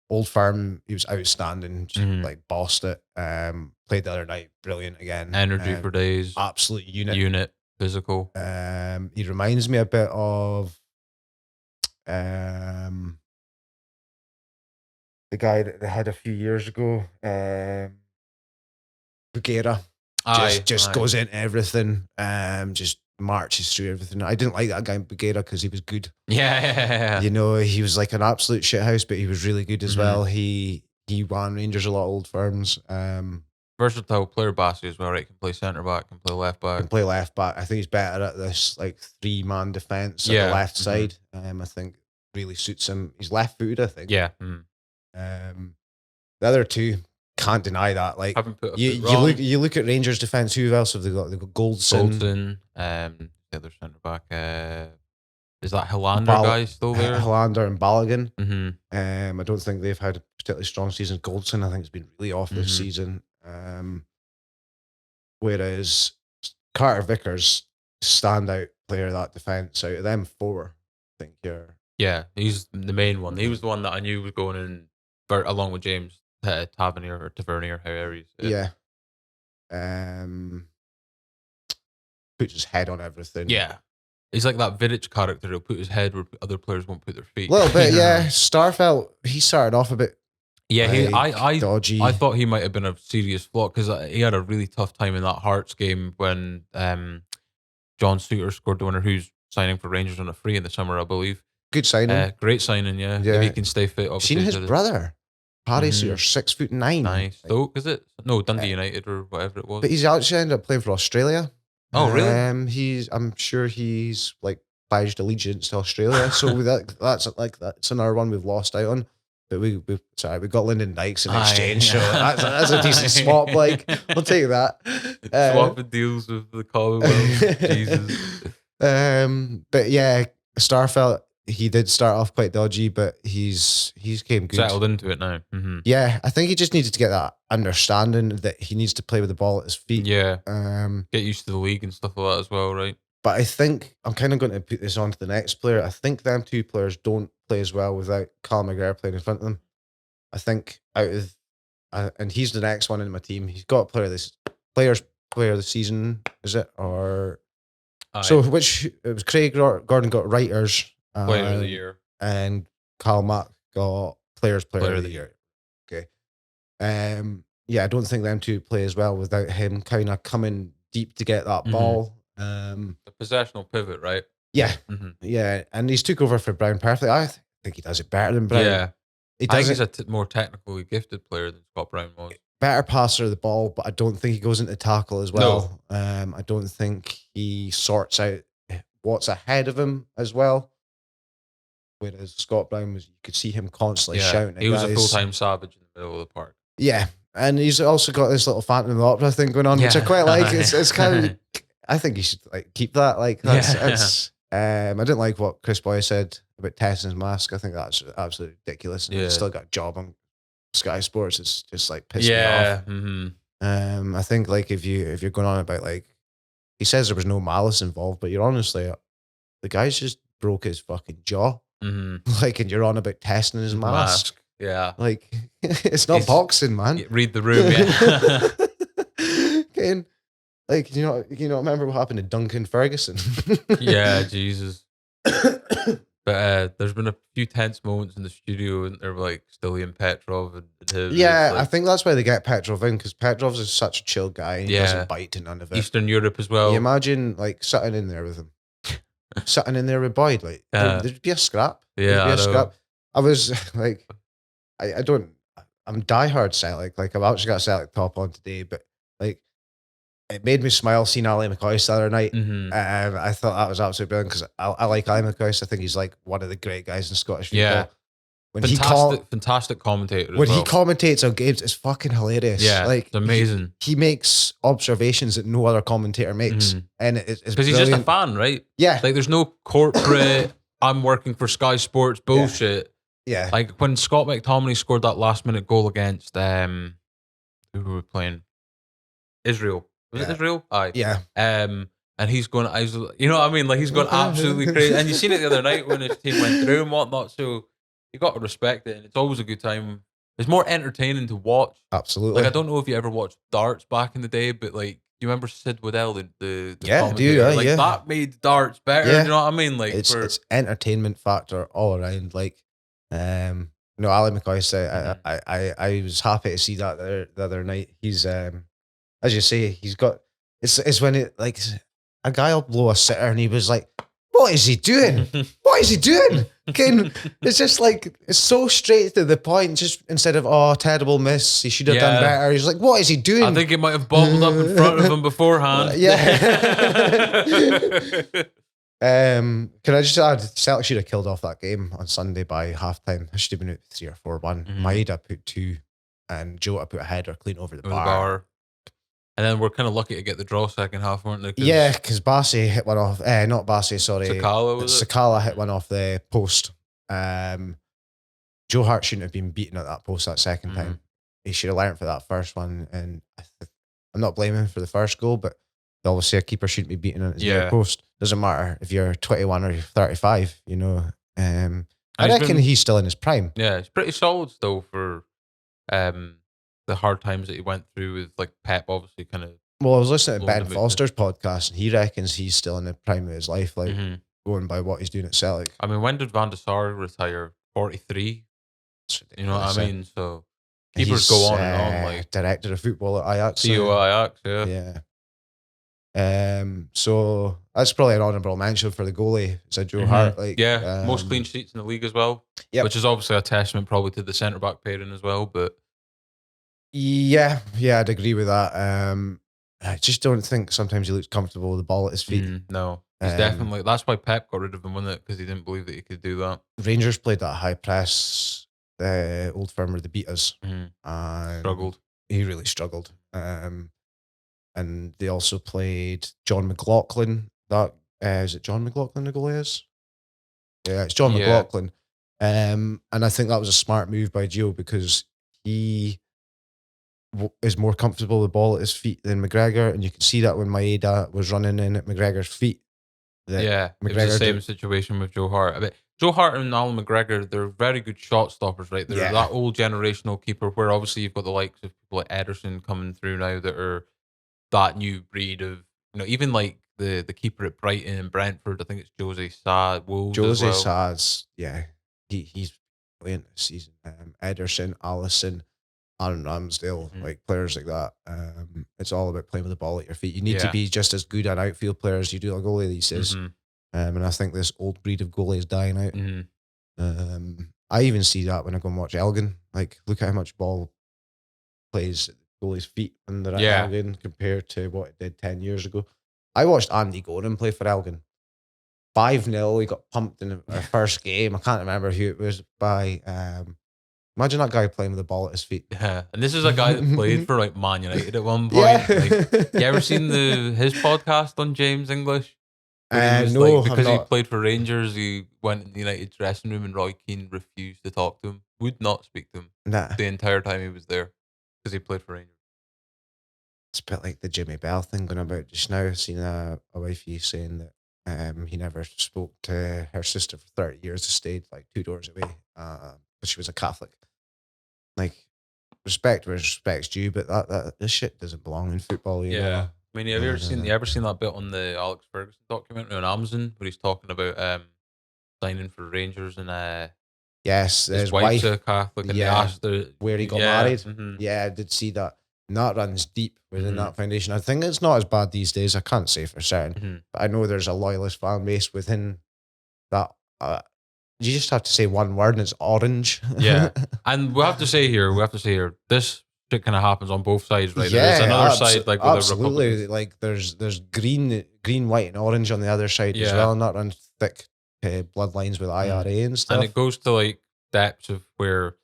Old Firm, he was outstanding. Just like bossed it. Played the other night, brilliant again. Energy for days. Absolute unit. Unit, physical. He reminds me a bit of the guy that they had a few years ago, Bugera. Just goes into everything. Just marches through everything. I didn't like that guy Bugera because he was good. Yeah. You know, he was like an absolute shithouse, but he was really good as well. He ran Rangers a lot of Old Firms. Versatile player, Bassey as well, right? Can play centre back, can play left back. Can play left back. I think he's better at this like 3-man defense at the left side. I think really suits him. He's left footed, I think. Yeah. The other two, can't deny that. Like, Haven't put a you foot wrong. look at Rangers defense. Who else have they got? They've got Goldson. The other centre back. Is that Helander guy still there? Helander and Balogun. Mm-hmm. I don't think they've had a particularly strong season. Goldson, I think, has been really off this season. Whereas Carter Vickers, standout player of that defense. Out of them four, I think Yeah, he's the main one. He was the one that I knew was going in, along with James Tavernier or Tavernier, however you say it. Yeah. Puts his head on everything. Yeah. He's like that Vidic character. He'll put his head where other players won't put their feet. A little bit, yeah. Starfelt, he started off a bit. Yeah, I dodgy. I thought he might have been a serious flop because he had a really tough time in that Hearts game when John Suter scored the winner, who's signing for Rangers on a free in the summer, I believe. Good signing. Great signing, yeah. If he can stay fit, obviously. Seen his brother, Paddy Suter, 6'9". Nice. Stoke, is it? No, Dundee United or whatever it was. But he's actually ended up playing for Australia. Oh, really? I'm sure he's like pledged allegiance to Australia. So that's another one we've lost out on. But we got Lyndon Dykes in exchange, so that's a decent swap. Like, we'll take that. Swapping deals with the Commonwealth. Jesus. But yeah, Starfelt, he did start off quite dodgy, but he's came good. Settled into it now. Mm-hmm. Yeah, I think he just needed to get that understanding that he needs to play with the ball at his feet. Yeah. Get used to the league and stuff like that as well, right? But I think I'm kind of going to put this on to the next player. I think them two players don't play as well without Cal McGregor playing in front of them. I think out of and he's the next one in my team. He's got player of the season, is it? Or so which it was Craig Gordon got writers player of the year, and Carl Mack got players player of the year. Okay. yeah, I don't think them two play as well without him kind of coming deep to get that Mhm. ball. A possessional pivot, right? Yeah, Mhm. yeah, and he's took over for Brown perfectly. I think he does it better than Brown. Yeah. He I think does he's it a more technically gifted player than Scott Brown was. better passer of the ball, but I don't think he goes into tackle as well. I don't think he sorts out what's ahead of him as well. Whereas Scott Brown was, you could see him constantly Yeah. shouting at He was a guys. full-time savage in the middle of the park. Yeah, and he's also got this little Phantom of the Opera thing going on, which I Yeah. quite like. It's kind of, I think he should like keep that. Like that's Yeah. it's. I didn't like what Chris Boy said about testing his mask. I think that's absolutely ridiculous. And Yeah. he's still got a job on Sky Sports. It's just like pissed Yeah. me Mhm. off. I think like if you're going on about like he says there was no malice involved, but you're honestly the guy's just broke his fucking jaw. Mhm. Like, and you're on about testing his mask. Yeah. Like, it's not He's- boxing, man. Read the room, yeah. Again, like you know, remember what happened to Duncan Ferguson? Yeah, Jesus. But there's been a few tense moments in the studio, and they're like Stilian Petrov and him. Yeah, like, I think that's why they get Petrov in because Petrov's is such a chill guy. And he Yeah. doesn't bite to none of it. Eastern Europe as well. You imagine like sitting in there with him, sitting in there with Boyd. Like there'd be a scrap. Yeah, There'd be I a know. scrap. I was like, I don't. I'm diehard Celtic. Like I've actually got a Celtic top on today, but like it made me smile seeing Ali McCoist the other night. Mhm. I thought that was absolutely brilliant because I like Ali McCoist. I think he's like one of the great guys in Scottish football. Yeah. When Fantastic commentator as when well. he commentates on games, it's fucking hilarious. Yeah, like it's amazing. He makes observations that no other commentator makes, and it's Because he's just a fan, right? Yeah, Like there's no corporate, I'm working for Sky Sports bullshit. yeah. Like when Scott McTominay scored that last minute goal against who were we playing? Israel. Was it Israel? Aye. Yeah. And he's going, you know what I mean? Like he's going absolutely crazy. And you seen it the other night when his team went through and whatnot. So you got to respect it, and it's always a good time. It's more entertaining to watch. Absolutely. Like I don't know if you ever watched darts back in the day, but like, do you remember Sid Waddell, the Yeah, commentator? do, like yeah. that made darts better. Yeah. You know what I mean? Like it's entertainment factor all around. Like, Ali McCoist. I was happy to see that the other night. He's as you say, he's got. It's when it like a guy will blow a sitter, and he was like, "What is he doing? What is he doing?" It's just like it's so straight to the point. Just instead of terrible miss, he should have done better. He's like, "What is he doing?" I think it might have bobbled up in front of him beforehand. Can I just add, Celtic should have killed off that game on Sunday by halftime. It should have been at 3 or 4-1. Maeda put 2, and Jota put a header clean over the bar. And then we're kind of lucky to get the draw second half, weren't they? Yeah, because Bassey hit one off. Not Bassey, sorry. Sakala hit one off the post. Joe Hart shouldn't have been beaten at that post that second time. He should have learned for that first one. And I'm not blaming him for the first goal, but obviously a keeper shouldn't be beaten at his near post. Doesn't matter if you're 21 or 35, you know. I reckon he's still in his prime. Yeah, he's pretty solid still for the hard times that he went through with like Pep, obviously kind of. Well, I was listening to Ben Foster's podcast, and he reckons he's still in the prime of his life, like going by what he's doing at Celtic. I mean, when did Van der Sar retire? 43. You know what I mean? So keepers go on and on. Like director of football at Ajax. CEO Ajax, yeah. So that's probably an honourable mention for the goalie. Said Joe Hart. Like, most clean sheets in the league as well. Yep. Which is obviously a testament probably to the centre back pairing as well. But yeah, I'd agree with that. I just don't think sometimes he looks comfortable with the ball at his feet. No, he's definitely. That's why Pep got rid of him, wasn't it? Because he didn't believe that he could do that. Rangers played that high press. Old Firm where they beat us. And struggled. He really struggled. And they also played John McLaughlin. Is it John McLaughlin the goalie is? Yeah, it's John McLaughlin. And I think that was a smart move by Gio because he is more comfortable with the ball at his feet than McGregor, and you can see that when Maeda was running in at McGregor's feet. It was the same situation with Joe Hart. I mean, Joe Hart and Alan McGregor, they're very good shot stoppers, right? They're that old generational keeper where obviously you've got the likes of people like Ederson coming through now that are that new breed of, you know, even like the keeper at Brighton and Brentford, I think it's Jose Sa. Jose Sa's, he's brilliant this season. Ederson, Alisson, Aaron Ramsdale, Mhm. like players like that. It's all about playing with the ball at your feet. You need to Yeah. be just as good an outfield player as you do a goalie these days. Mhm. And I think this old breed of goalie is dying out. Mhm. I even see that when I go and watch Elgin. Like, look at how much ball plays at the goalie's feet when they're at Yeah. Elgin compared to what it did 10 years ago. I watched Andy Gordon play for Elgin. 5-0, he got pumped in our first game. I can't remember who it was by. Imagine that guy playing with the ball at his feet. Yeah. And this is a guy that played for like Man United at one point. Yeah. Like, you ever seen his podcast on James English? Where he was No, like, I'm because he not. played for Rangers, he went in the United's dressing room and Roy Keane refused to talk to him, would not speak to him Nah, the entire time he was there because he played for Rangers. it's a bit like the Jimmy Bell thing going about just now. I've seen a wifey saying that he never spoke to her sister for 30 years. They stayed like 2 doors away, but she was a Catholic. Like, respect where respect's due, but this shit doesn't belong in football. You know? I mean, have you ever seen that bit on the Alex Ferguson documentary on Amazon where he's talking about signing for Rangers and Yes, his his wife's wife, a Catholic and they yeah, asked her where he got married. mhm. Yeah, I did see that. And that runs deep within Mhm. that foundation. I think it's not as bad these days. I can't say for certain, Mhm. but I know there's a loyalist fan base within that. You just have to say one word and it's orange. Yeah. And we have to say here, this shit kind of happens on both sides, right? There's Yeah, another side, like with the absolutely. Republicans. Like there's green, white, and orange on the other side as Yeah. well, and that runs thick bloodlines with IRA and stuff. And it goes to like depths of where,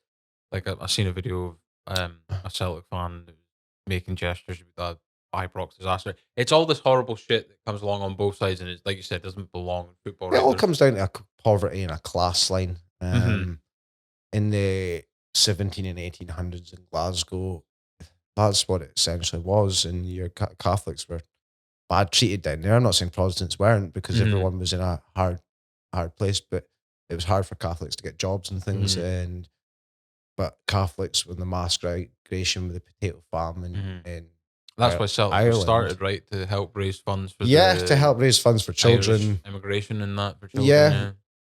like, I seen a video of a Celtic fan making gestures with that Ibrox disaster. It's all this horrible shit that comes along on both sides, and it's like you said, doesn't belong in football. It Right? all comes down to poverty and a class line. Mhm. In the 17 and 1800s in Glasgow, that's what it essentially was. And your Catholics were bad treated down there. I'm not saying Protestants weren't because Mhm. everyone was in a hard place, but it was hard for Catholics to get jobs and things. Mhm. But Catholics with the mass migration with the potato famine Mhm. in That's why Celtic was Ireland. started, right, to help raise funds for To help raise funds for Irish children. immigration and that for children.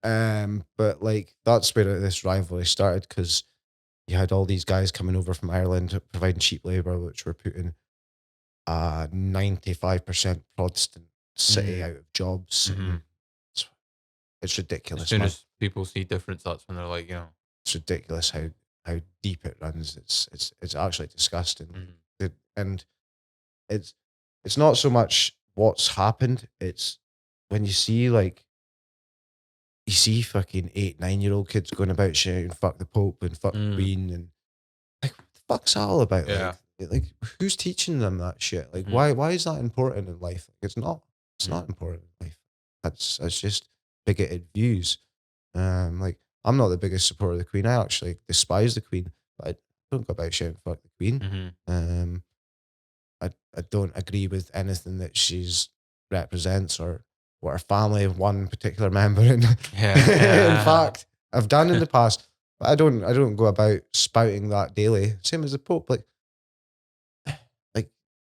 Yeah. But like that's where this rivalry started because you had all these guys coming over from Ireland providing cheap labor, which were putting 95% Protestant city out of jobs. Mhm. It's As ridiculous, soon man. as people see difference, that's when they're like, It's ridiculous how deep it runs. It's actually disgusting. Mhm. And it's not so much what's happened. It's when you see fucking 8, 9-year-old kids going about shouting "fuck the Pope" and "fuck the Queen" and like what the fuck's that all about? Yeah. Like who's teaching them that shit? Like Mhm. why is that important in life? Like, it's not. It's not important in life. That's just bigoted views. Like I'm not the biggest supporter of the Queen. I actually despise the Queen, but I don't go about shouting "fuck the Queen." Mhm. I don't agree with anything that she's represents or what her family of one particular member in. In fact, I've done in the past, but I don't go about spouting that daily. Same as the Pope, like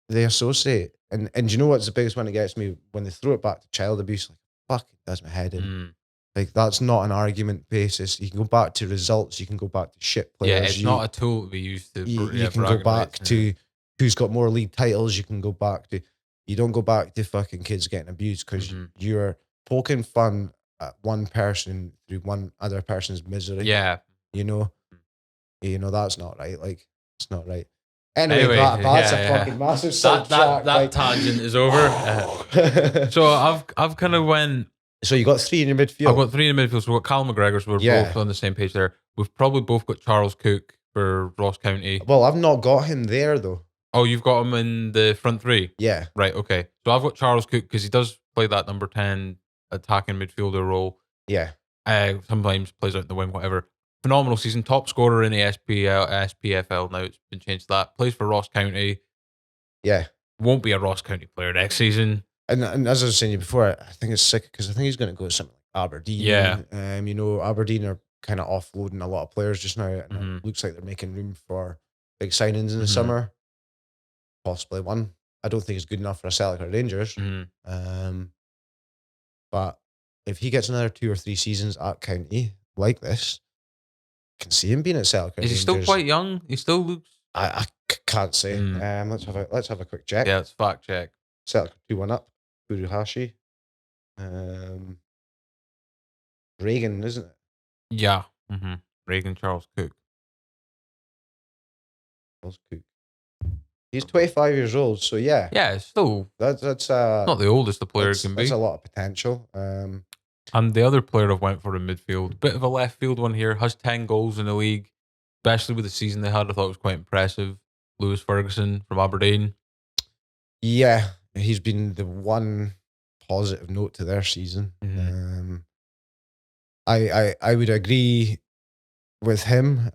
they associate and you know what's the biggest one that gets me when they throw it back to child abuse, like fuck it does my head in. Mm. Like that's not an argument basis. You can go back to results, you can go back to shit players. Yeah, it's not a tool to be used to. You can go back to who's got more league titles. You can go back to. You don't go back to fucking kids getting abused because you're poking fun at one person through one other person's misery. Yeah. You know that's not right. Like it's not right. Anyway, that's a fucking massive sidetrack. That tangent is over. So I've kind of went. So you got 3 in your midfield. I've got 3 in the midfield. So we've got Callum McGregor. So we're both on the same page there. We've probably both got Charles Cook for Ross County. Well, I've not got him there though. Oh, you've got him in the front 3? Yeah. Right, okay. So I've got Charles Cook because he does play that number 10 attacking midfielder role. Yeah. Sometimes plays out in the wing, whatever. Phenomenal season. Top scorer in the SPFL now. It's been changed to that. Plays for Ross County. Yeah. Won't be a Ross County player next season. And as I was saying to you before, I think it's sick because I think he's going to go to something like Aberdeen. Yeah. Aberdeen are kind of offloading a lot of players just now, and it looks like they're making room for big signings in the summer. Possibly one. I don't think it's good enough for a Celtic or Rangers. But if he gets another 2 or 3 seasons at County like this, I can see him being at Celtic or Is he Rangers. still quite young? He still looks Can't say. Let's have a quick check. Yeah, let's fact check. Celtic 2-1 up. Furuhashi. Reagan, isn't it? Yeah. Reagan Charles Cook. Charles Cook. He's 25 years old, so yeah. Yeah, it's still That's not the oldest the player can be. That's a lot of potential. And the other player I've went for in midfield, bit of a left field one here, has 10 goals in the league, especially with the season they had. I thought it was quite impressive. Lewis Ferguson from Aberdeen. Yeah, he's been the one positive note to their season. I would agree with him.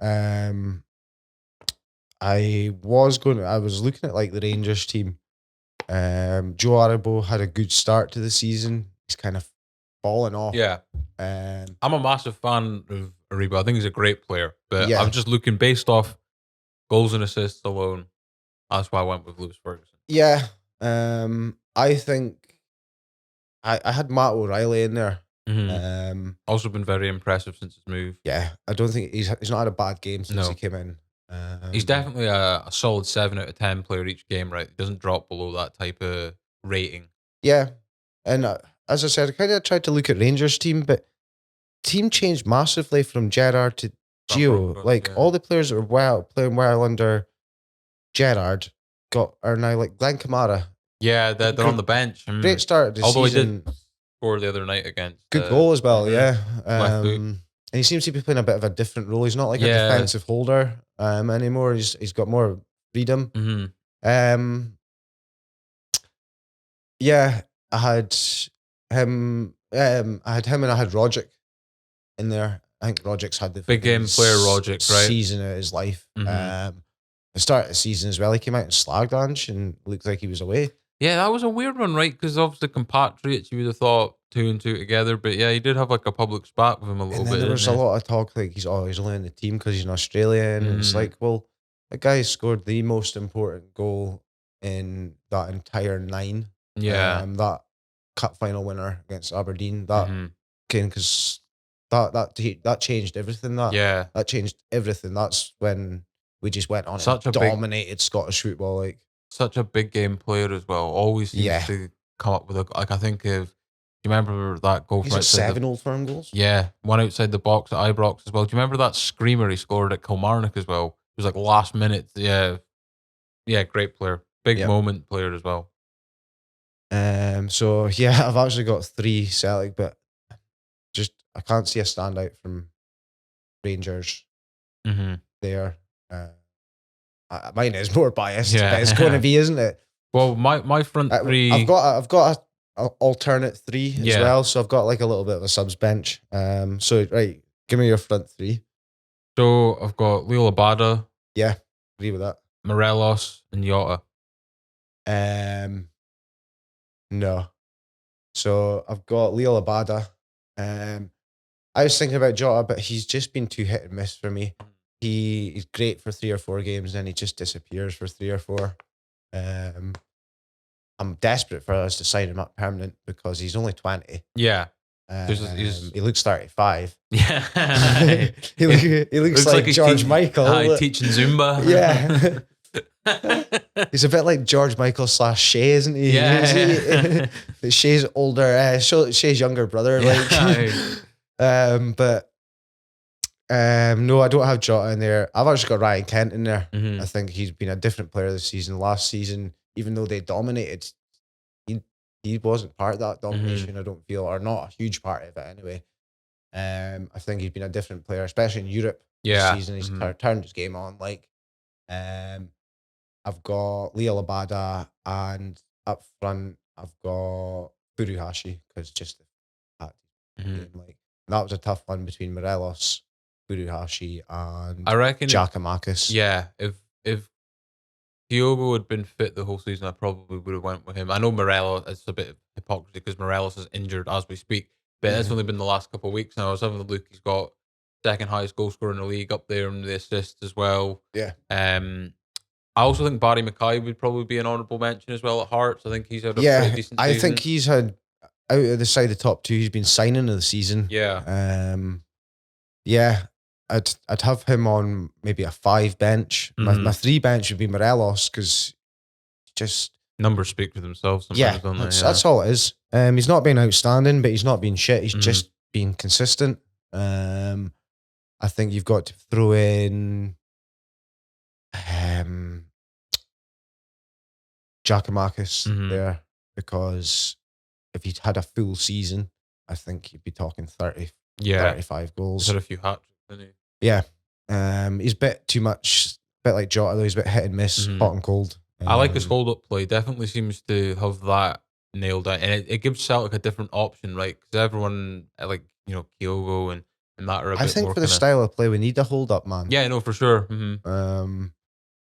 I was looking at like the Rangers team. Joe Aribo had a good start to the season. He's kind of fallen off. Yeah. I'm a massive fan of Aribo. I think he's a great player, but I'm just looking based off goals and assists alone. That's why I went with Lewis Ferguson. Yeah. I think I had Matt O'Reilly in there. Also been very impressive since his move. Yeah, I don't think he's not had a bad game since he came in. He's definitely a solid 7 out of 10 player each game, right? He doesn't drop below that type of rating. Yeah, and as I said, I kind of tried to look at Rangers team, but team changed massively from Gerrard to Gio. All the players that were playing well under Gerrard are now like Glenn Kamara. Yeah, they're on the bench. Great start to the season. Although he did score the other night against. Good goal as well, yeah. And he seems to be playing a bit of a different role. He's not like a defensive holder anymore. He's got more freedom. Yeah, I had him. And I had Roderick in there. I think Roderick's had the big game player Roderick, right? Season of his life. The start of the season as well, he came out and slagged Ange and looked like he was away. Yeah, that was a weird one, right? Because obviously compatriots, you would have thought 2 and 2 together, but yeah, he did have like a public spat with him a little bit. There was a lot of talk like he's only in the team because he's an Australian. And it's like, well, that guy scored the most important goal in that entire 9. Yeah, that cup final winner against Aberdeen. That because that changed everything. That changed everything. That's when we just went on and dominated Scottish football. Like such a big game player as well. Always seems to come up with I think of. Do you remember that goal? He's got 7 Old Firm goals. Yeah, one outside the box at Ibrox as well. Do you remember that screamer he scored at Kilmarnock as well? It was like last minute. Yeah, great player, big moment player as well. So yeah, I've actually got 3 Celtic, but just I can't see a standout from Rangers there. Mine is more biased, but it's going to be, isn't it? Well, my front 3. I've got a alternate 3 as well, so I've got like a little bit of a subs bench. So right, give me your front 3. So I've got Leo Labada. Yeah, agree with that. Morelos and Jota. No. So I've got Leo Labada. I was thinking about Jota, but he's just been too hit and miss for me. He's great for 3 or 4 games, and then he just disappears for 3 or 4. I'm desperate for us to sign him up permanent because he's only 20. Yeah. He looks 35. Yeah. he looks like George Michael. Teaching Zumba. Yeah. He's a bit like George Michael / Shea, isn't he? Yeah. Shea's older. Shea's younger brother. But no, I don't have Jota in there. I've actually got Ryan Kent in there. I think he's been a different player this season. Last season, even though they dominated, he wasn't part of that domination, I don't feel, or not a huge part of it anyway. I think he's been a different player, especially in Europe this season. He's turned his game on. I've got Leo Labada, and up front I've got Furuhashi because just that game, that was a tough one between Morelos, Furuhashi, and I reckon Giakoumakis. Yeah, if Kyogo had been fit the whole season, I probably would have went with him. I know Morelos, it's a bit of hypocrisy because Morelos is injured as we speak, but it's only been the last couple of weeks now. I was having a look, he's got 2nd highest goal scorer in the league up there and the assists as well. Yeah. I also think Barry Mackay would probably be an honourable mention as well at Hearts. I think he's had a pretty decent season. I think he's had, out of the side of the top 2, he's been signing of the season. Yeah. Yeah. I'd have him on maybe a 5 bench. My 3 bench would be Morelos because just Numbers speak for themselves yeah, sometimes, don't they? that's all it is. He's not been outstanding, but he's not been shit. He's Mhm. just been consistent. I think you've got to throw in Giacomakis Mhm. there because if he'd had a full season, I think you'd be talking 30, Yeah. 35 He's goals. had a few hat tricks, didn't he? Yeah. He's a bit too much, bit like Jota though. He's a bit hit and miss, Mhm. hot and cold. I like his hold up play. Definitely seems to have that nailed down, and it gives Celtic a different option, right? Because everyone like Kyogo and that are a I bit think more for the kind of style of play, we need a hold up man. yeah, no, for sure.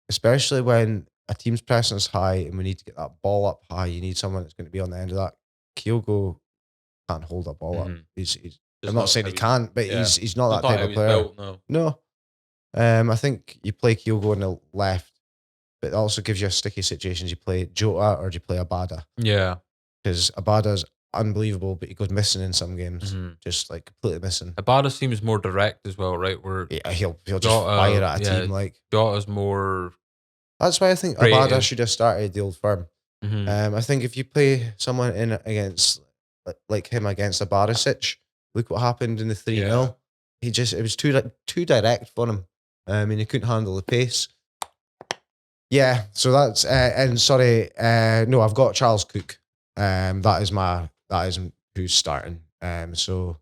Especially when a team's pressing us high and we need to get that ball up high. You need someone that's going to be on the end of that. Kyogo can't hold a ball up. He's Just I'm not saying how he can't, but yeah. he's not that Not type how of he's player. built, no. No. I think you play Kyogo on the left, but it also gives you a sticky situations. You play Jota or do you play Abada? Yeah. Because Abada's unbelievable, but he goes missing in some games. Just like completely missing. Abada seems more direct as well, right? Where Yeah, he'll just Jota, fire at a team like. Jota's more. That's why I think creative. Abada should have started the Old Firm. I think if you play someone in against like him against a Barisic, look what happened in the 3-0. It was too direct for him. And he couldn't handle the pace. Yeah, so that's and sorry, no, I've got Charles Cook. That is who's starting. So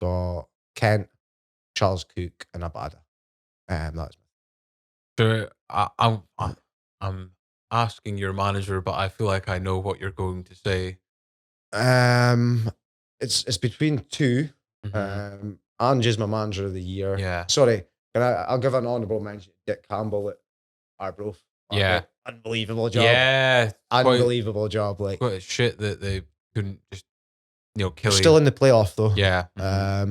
got Kent, Charles Cook, and Abada. That's So I'm asking your manager, but I feel like I know what you're going to say. It's between 2. Ange is my manager of the year. Yeah. Sorry, I'll give an honourable mention to Dick Campbell at Arbroath. Yeah. Unbelievable job. Yeah. Unbelievable job. Like Quite a shit that they couldn't just kill they're him. still in the playoff though. Yeah.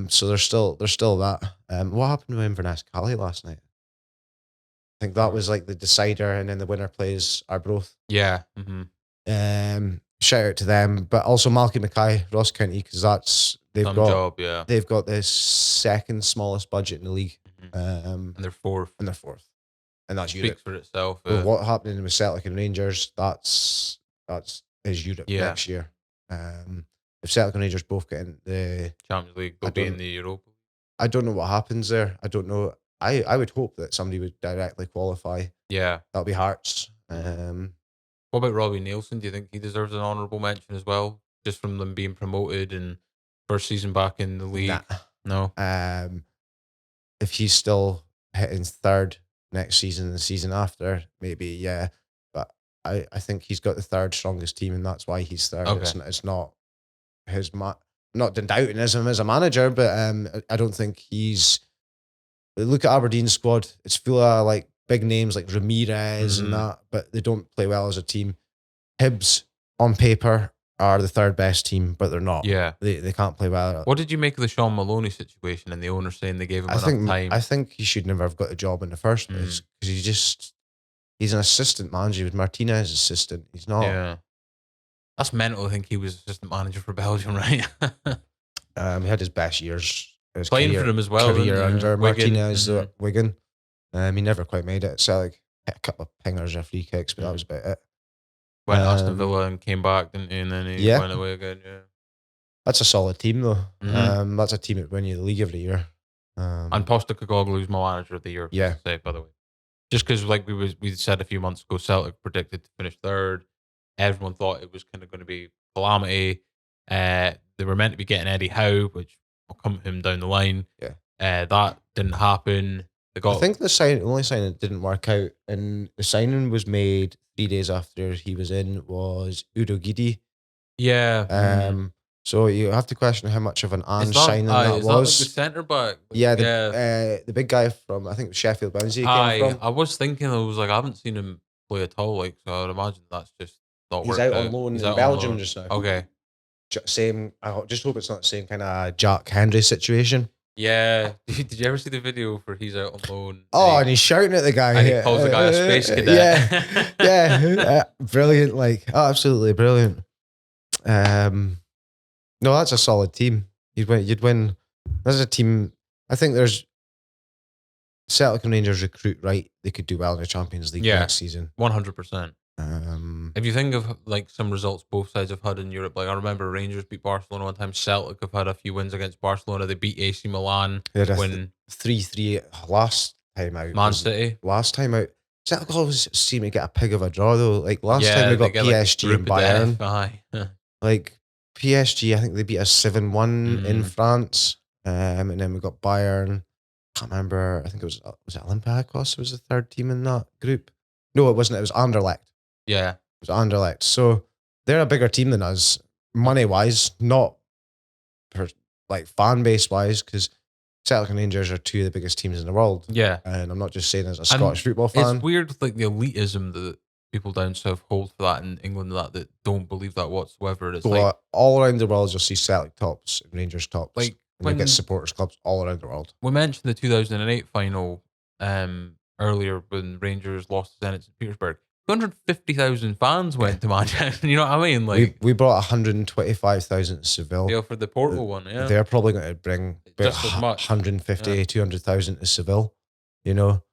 So there's still that. What happened to Inverness Cali last night? I think that was like the decider, and then the winner plays Arbroath. Yeah. Shout out to them, but also Malky Mackay, Ross County, because they've got the second smallest budget in the league, and they're fourth, and that's speaks Europe for itself. With what happening with Celtic and Rangers, that's is Europe Yeah. next year. If Celtic and Rangers both get in the Champions League, they'll be in the Europa. I don't know what happens there. I don't know. I would hope that somebody would directly qualify. Yeah, that'll be Hearts. What about Robbie Nielsen? Do you think he deserves an honourable mention as well, just from them being promoted and first season back in the league? Nah. No. If he's still hitting third next season and the season after, maybe yeah. But I think he's got the third strongest team, and that's why he's third. Okay. It's not his not doubting him as a manager, but I don't think he's. Look at Aberdeen's squad; it's full of like big names like Ramirez and that, but they don't play well as a team. Hibs on paper are the third best team, but they're not. Yeah, they can't play well. What did you make of the Sean Maloney situation and the owner saying they gave him enough time? I think he should never have got a job in the first place because he's an assistant manager with Martinez assistant. He's not. Yeah, that's mental. I think he was assistant manager for Belgium, right? He had his best years. Playing for them as well. Career under Wigan. Martinez at Wigan. He never quite made it. So like hit a couple of pingers or free kicks, but that was about it. Went to Aston Villa and came back, didn't he? And then he went away again. Yeah, that's a solid team though. That's a team that win you the league every year. And Postecoglou is my manager of the year. Yeah, say by the way, just because like we said a few months ago, Celtic predicted to finish third. Everyone thought it was kind of going to be calamity. They were meant to be getting Eddie Howe, which will come to him down the line. Yeah, that didn't happen. I think the only signing that didn't work out, and the signing was made 3 days after he was in, was Udo Gidi. Yeah. So you have to question how much of an Ange signing that was. That like the centre back? Yeah, the big guy from I think it was Sheffield Wednesday. Came from. I was thinking, I was like, I haven't seen him play at all. Like, so I would imagine that's just not. He's out on loan in Belgium just now. Okay. Same. I just hope it's not the same kind of Jack Hendry situation. Yeah. Did you ever see the video for he's out on loan? Oh, and he's shouting at the guy. And he calls the guy a space cadet. Yeah. Brilliant. Like, absolutely brilliant. No, that's a solid team. You'd win. That's a team. I think there's Celtic and Rangers recruit right. They could do well in the Champions League Yeah. next season. 100%. If you think of like some results both sides have had in Europe, like I remember Rangers beat Barcelona one time. Celtic have had a few wins against Barcelona. They beat AC Milan They had a when 3-3 last time out. Man City. Last time out. Celtic always seem to get a pig of a draw though. Like last Yeah, time we they got get, like, a PSG group and of Bayern. death. Aye. Like PSG, I think they beat us 7-1 in Mm. France. And then we got Bayern. Can't remember. I think it was it Olympiacos was the third team in that group. No, it wasn't. It was Anderlecht. Yeah. It was Anderlecht. So they're a bigger team than us, money wise, not like fan base wise, because Celtic and Rangers are two of the biggest teams in the world. Yeah. And I'm not just saying as a Scottish football fan. It's weird, like the elitism that people down south hold for that in England that don't believe that whatsoever. It's So like all around the world, you'll see Celtic tops and Rangers tops. Like, and when- you get supporters clubs all around the world. we mentioned the 2008 final earlier when Rangers lost to Zenit St. Petersburg. 250,000 fans went to Manchester. You know what I mean? Like, we brought 125,000 to Seville. yeah, for the Porto one, yeah. They're probably going to bring about Just as much. 150, Yeah. 200,000 to Seville. You know,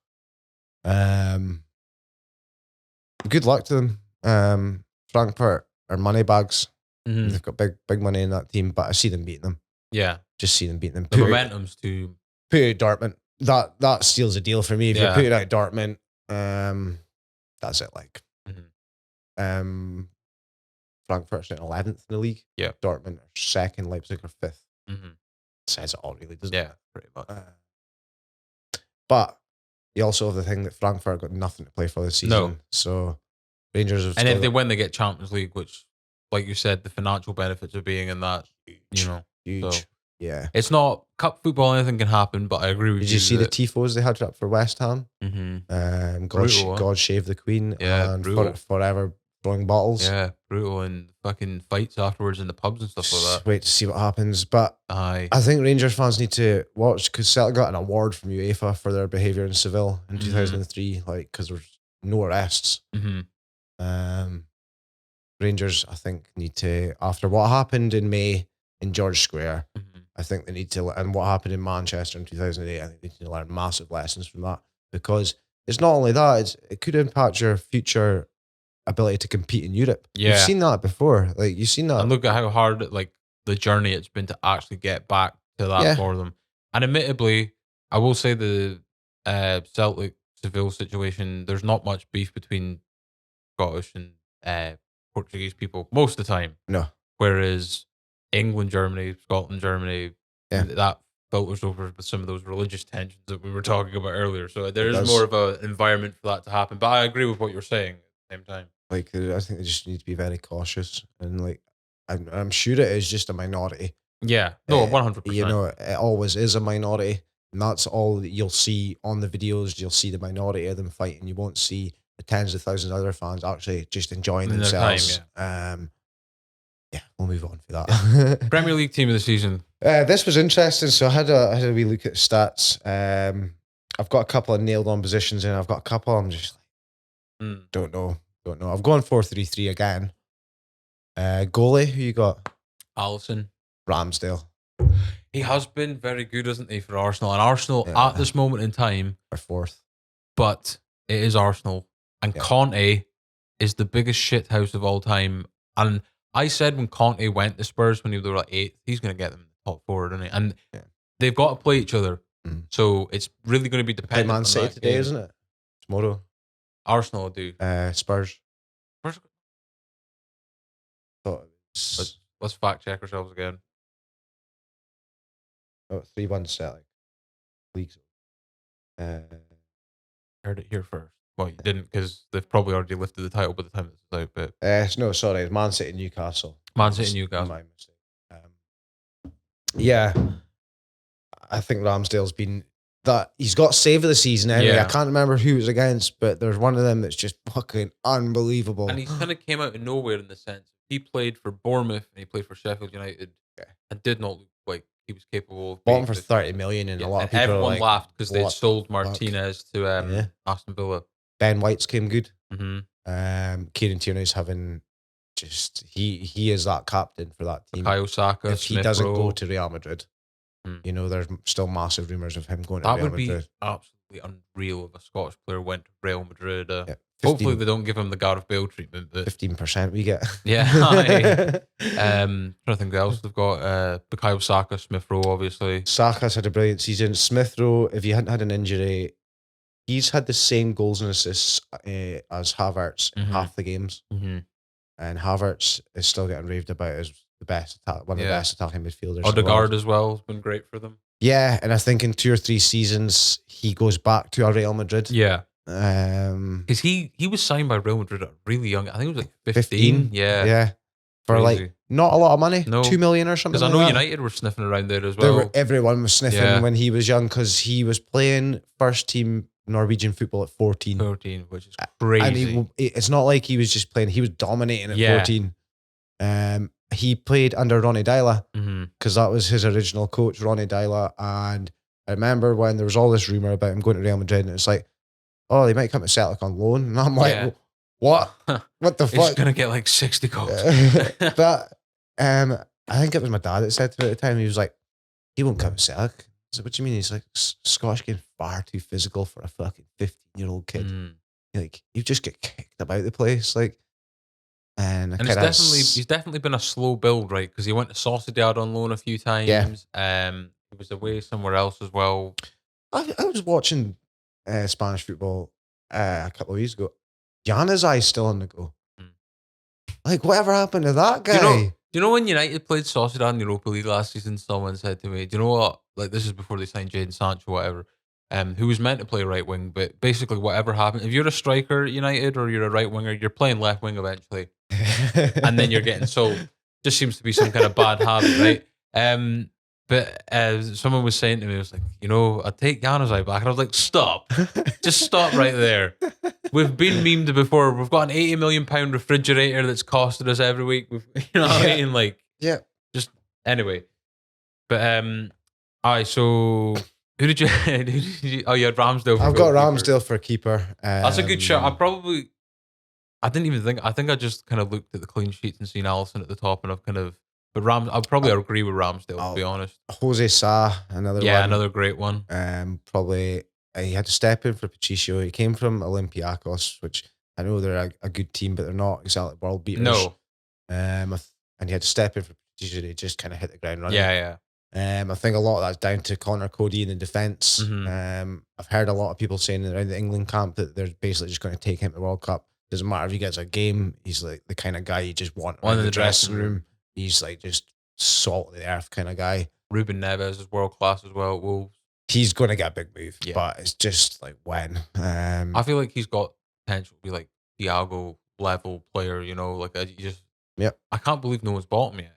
good luck to them. Frankfurt are money bags. Mhm. They've got big money in that team, but I see them beating them. Yeah. Just see them beating them. The Put out- momentum's too. put out Dortmund. That steals a deal for me. If Yeah. you're putting out Dortmund, that's it. Like, Mhm. Frankfurt's in 11th in the league. Yeah. Dortmund are second. Leipzig are 5th. Mhm. Says it all, really, doesn't Yeah, pretty much. it? But you also have the thing that Frankfurt got nothing to play for this season. No. So Rangers have And still if they got win, they get Champions League, which, like you said, the financial benefits of being in that, you know. huge. So Yeah. it's not cup football, anything can happen, but I agree with you. Did you see the tifos they had up for West Ham? Mm-hmm. God, Brutal, God save the Queen. Yeah, and brutal. forever throwing bottles. Yeah, brutal and fucking fights afterwards in the pubs and stuff like Just that. wait to see what happens. But Aye. I think Rangers fans need to watch because Celtic got an award from UEFA for their behaviour in Seville in 2003, like because there's no arrests. Mm-hmm. Rangers, I think, need to, after what happened in May in George Square, Mm-hmm. I think they need to, and what happened in Manchester in 2008, I think they need to learn massive lessons from that because it's not only that, it could impact your future ability to compete in Europe. Yeah. You've seen that before. Like, you've seen that. And look at how hard, like, the journey it's been to actually get back to that Yeah. for them. And admittedly, I will say the Celtic Seville situation, there's not much beef between Scottish and Portuguese people most of the time. No. Whereas England, Germany, Scotland, Germany, Yeah. that filters over with some of those religious tensions that we were talking about earlier. So there is does. more of an environment for that to happen. But I agree with what you're saying at the same time. Like, I think they just need to be very cautious. And, like, I'm sure it is just a minority. Yeah. No, 100%. You know, it always is a minority. And that's all that you'll see on the videos. You'll see the minority of them fighting. You won't see the tens of thousands of other fans actually just enjoying In their time, themselves. Yeah, we'll move on for that. Premier League team of the season. This was interesting. So I had a wee look at stats. I've got a couple of nailed on positions and I've got a couple I'm just like, don't know. I've gone 4-3-3 again. Goalie, who you got? Alisson. Ramsdale. He has been very good, hasn't he, for Arsenal? And Arsenal Yeah. at this moment in time, Or fourth. but it is Arsenal. And Yeah. Conte is the biggest shithouse of all time. And I said when Conte went to Spurs when they were like 8th, he's going to get them in the top 4, doesn't he? And Yeah. they've got to play each other. Mm. So it's really going to be Play dependent Man on City that today, game. isn't it? Tomorrow. Arsenal will do. Spurs. First, Thought it was let's fact check ourselves again. 3-1 Celtic. Leagues. Heard it here first. Well, you didn't because they've probably already lifted the title by the time this is out. But No, sorry, it's Man City Newcastle. Man City Newcastle. My mistake. Yeah, I think Ramsdale's been that he's got save of the season anyway. Yeah. I can't remember who it was against, but there's one of them that's just fucking unbelievable. And he kind of came out of nowhere in the sense he played for Bournemouth and he played for Sheffield United and did not look like he was capable of Bought being him for the- 30 million, and a lot of and people are everyone like, laughed because they "What sold the fuck?" Martinez to Yeah. Aston Villa. Ben White's came good. Mm-hmm. Kieran Tierney's having just he is that captain for that team. Bukayo Saka, If he Smith doesn't Rowe. go to Real Madrid, You know, there's still massive rumours of him going to That Real would be Madrid. absolutely unreal if a Scottish player went to Real Madrid. Yeah, Hopefully they don't give him the Gareth Bale treatment, but 15% we get. yeah. Trying to think who else they've got. Bukayo Saka, Smith Rowe, obviously. Saka's had a brilliant season. Smith Rowe, if he hadn't had an injury, he's had the same goals and assists as Havertz in half the games. And Havertz is still getting raved about as the best one of the best attacking midfielders. Odegaard as well has been great for them. Yeah, and I think in 2 or 3 seasons he goes back to a Real Madrid. Yeah. Because he was signed by Real Madrid at really young. I think it was like 15. Yeah. For Crazy. like not a lot of money. No. 2 million or something. Because I like know that. United were sniffing around there as well. Everyone was sniffing when he was young because he was playing first team Norwegian football at 14. 14, which is crazy. And it's not like he was just playing, he was dominating at 14. He played under Ronny Deila because that was his original coach, Ronny Deila. And I remember when there was all this rumour about him going to Real Madrid, and it's like, oh, they might come to Celtic on loan. And I'm like, what? What the fuck? He's going to get like 60 goals. But I think it was my dad that said to me at the time, he was like, he won't come to Celtic. I said, what do you mean? He's like, Scottish game far too physical for a fucking 15-year-old kid. Like, you just get kicked about the place. Like, and he's definitely been a slow build, right? Because he went to Sociedad on loan a few times. Yeah. He was away somewhere else as well. I was watching Spanish football a couple of years ago. Januzaj is still on the go. Like, whatever happened to that guy? Do you know when United played Sociedad in the Europa League last season, someone said to me, do you know what? Like, this is before they signed Jadon Sancho, whatever. Who was meant to play right wing, but basically whatever happened, if you're a striker at United or you're a right winger, you're playing left wing eventually. And then you're getting sold. Just seems to be some kind of bad habit, right? But someone was saying to me, it was like, you know, I'd take Januzaj back. And I was like, stop. Just stop right there. We've been memed before. We've got an £80 million refrigerator that's costed us every week. You know what I mean? Like, just anyway. But, so who did you, oh, you had Ramsdale. I've got Ramsdale for a keeper. That's a good shot. I didn't even think, I think I just kind of looked at the clean sheets and seen Alisson at the top and I've kind of, but I'll probably agree with Ramsdale, to be honest. Jose Sa, another one. Yeah, another great one. Probably, he had to step in for Patricio. He came from Olympiacos, which I know they're a good team, but they're not exactly world beaters. No. And he had to step in for Patricio to just kind of hit the ground running. Yeah. I think a lot of that's down to Connor Cody in the defence. I've heard a lot of people saying around the England camp that they're basically just going to take him to the World Cup. Doesn't matter if he gets a game. He's like the kind of guy you just want in the dressing room. He's like just salt of the earth kind of guy. Ruben Neves is world class as well at Wolves. He's going to get a big move, but it's just like when. I feel like he's got potential to be like Thiago level player, you know, like I can't believe no one's bought him yet.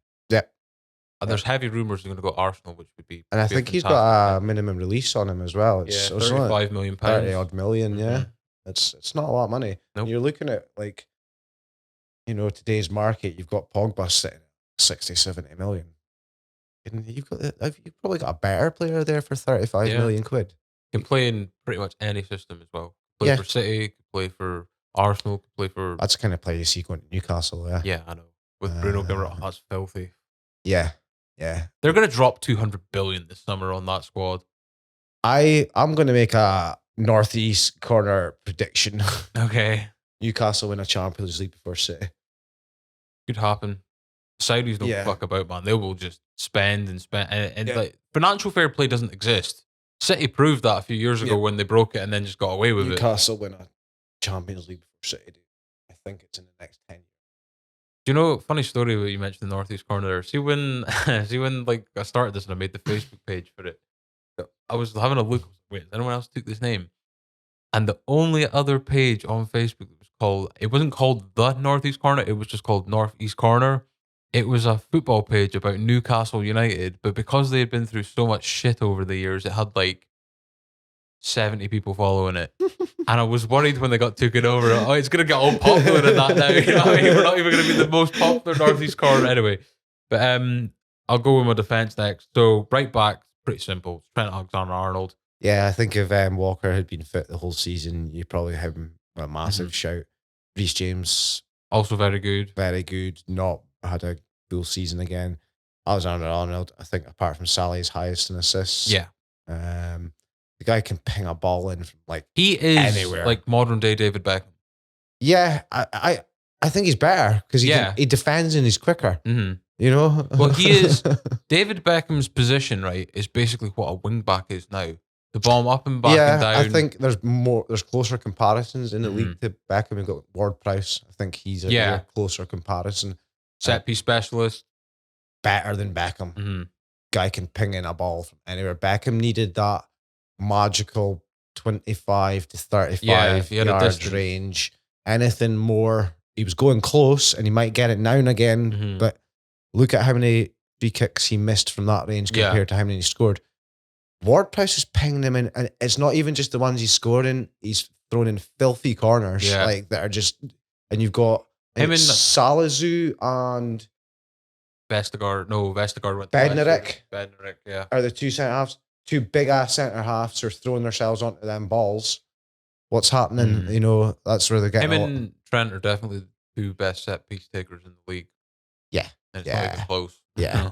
And there's heavy rumours he's going to go Arsenal, which would be. And I think he's got a minimum release on him as well. It's £35 million. 30 odd million, yeah. It's not a lot of money. Nope. You're looking at like, you know, today's market, you've got Pogba sitting at 60, 70 million. And you've probably got a better player there for 35 million quid. Can play in pretty much any system as well. Play for City, can play for Arsenal, can play for. That's the kind of player you see going to Newcastle, yeah. Yeah, I know. With Bruno Guimaraes, that's filthy. Yeah. They're going to drop 200 billion this summer on that squad. I'm going to make a northeast corner prediction. Okay. Newcastle win a Champions League before City. Could happen. Saudis don't fuck about, man. They will just spend and spend. And like, financial fair play doesn't exist. City proved that a few years ago when they broke it and then just got away with Newcastle win a Champions League before City do. I think it's in the next 10 years. Do you know, funny story where you mentioned the Northeast Corner there. See when like I started this and I made the Facebook page for it. I was having a look. Wait, anyone else took this name? And the only other page on Facebook that was called, it wasn't called the Northeast Corner, it was just called Northeast Corner. It was a football page about Newcastle United, but because they had been through so much shit over the years, it had like 70 people following it. And I was worried when they got taken over. Oh, it's going to get all popular in that now. You know what I mean? We're not even going to be the most popular Northeast Corner anyway. But I'll go with my defence next. So right back, pretty simple. Trent Alexander-Arnold. Yeah, I think if Walker had been fit the whole season, you'd probably have him a massive shout. Reece James. Also very good. Very good. Not had a full season again. Alexander Arnold, I think, apart from Sally's highest in assists. Yeah. The guy can ping a ball in from like He is anywhere. like modern day David Beckham. Yeah, I think he's better because he defends and he's quicker. Mm-hmm. You know? Well, he is. David Beckham's position, right, is basically what a wing back is now. The bomb up and back and down. I think there's closer comparisons in the league to Beckham. We've got Ward-Prowse. I think he's a more closer comparison. Set piece specialist. Better than Beckham. Mm-hmm. Guy can ping in a ball from anywhere. Beckham needed that magical 25 to 35 yards range. Anything more, he was going close and he might get it now and again, but look at how many free kicks he missed from that range compared to how many he scored. Ward-Prowse is pinging them in, and it's not even just the ones he's scored in, he's thrown in filthy corners like that are just, and you've got him in Salisu and Vestergaard went Bednarek. Bednarek, yeah. Are the two centre halves, two big ass centre halves are throwing themselves onto them balls. What's happening? You know, that's where they're getting. Him and Trent are definitely the two best set piece takers in the league. Yeah. And it's not even close. Yeah.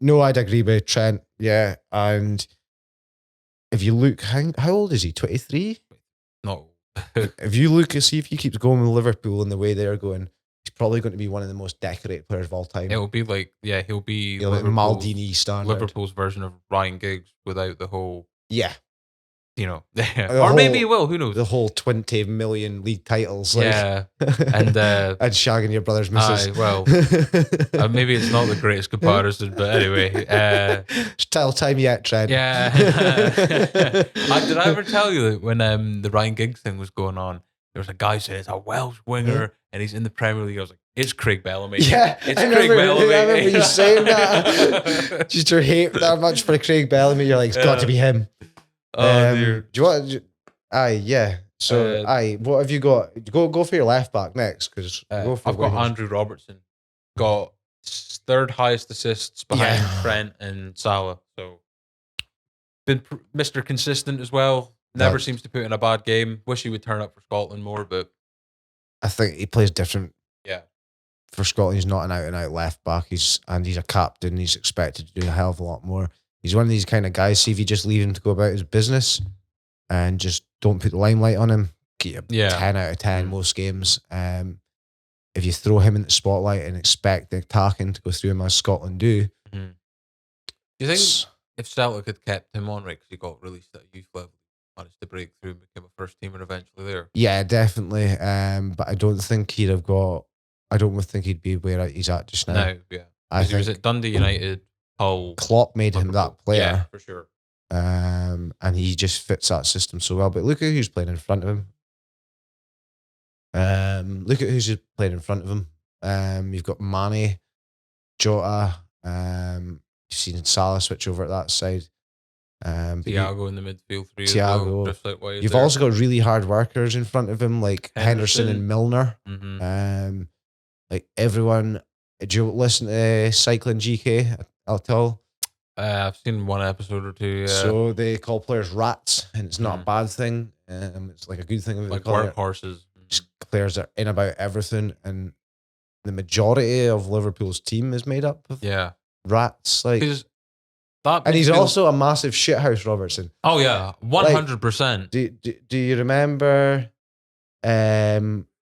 No, I'd agree with Trent. Yeah. And if you look, how old is he? 23? No. If you look and see if he keeps going with Liverpool and the way they're going, he's probably going to be one of the most decorated players of all time. It'll be like, he'll be Maldini standard. Liverpool's version of Ryan Giggs without the whole. Yeah. You know, or maybe he will. Who knows? The whole 20 million league titles, like, and and shagging your brother's missus. Well, maybe it's not the greatest comparison, but anyway, tell time yet, Trent. Yeah. Did I ever tell you that when the Ryan Giggs thing was going on, there was a guy saying it's a Welsh winger and he's in the Premier League. I was like, it's Craig Bellamy. Yeah, it's Craig Bellamy. I remember you saying that. Just your hate that much for Craig Bellamy. You're like, it's got to be him. Dear. Do you want? Yeah. So, what have you got? Go for your left back next, because I've got Andrew Robertson. Got third highest assists behind Trent and Salah. So, been Mr. Consistent as well. Never seems to put in a bad game. Wish he would turn up for Scotland more, but I think he plays different. Yeah. For Scotland, he's not an out and out left back. He's a captain. He's expected to do a hell of a lot more. He's one of these kind of guys. See if you just leave him to go about his business and just don't put the limelight on him, get a 10 out of 10 most games. If you throw him in the spotlight and expect the attacking to go through him as Scotland do. Do you think if Celtic had kept him on, right, because he got released at a youth level, managed to break through and became a first teamer eventually there? Yeah, definitely. But I don't think he'd have got. I don't think he'd be where he's at just now. No, yeah. He was at Dundee United. Klopp made him that player. Yeah, for sure. And he just fits that system so well. But look at who's playing in front of him. You've got Mane, Jota. You've seen Salah switch over at that side. Thiago in the midfield three. Thiago. As well. You've also got really hard workers in front of him, like Henderson and Milner. Like everyone. Do you listen to Cycling GK at all? I've seen one episode or two. So they call players rats, and it's not a bad thing. It's like a good thing. Like workhorses. Just players that are in about everything, and the majority of Liverpool's team is made up of rats. Like, and he's also a massive shithouse, Robertson. Oh yeah, 100%. Do you remember?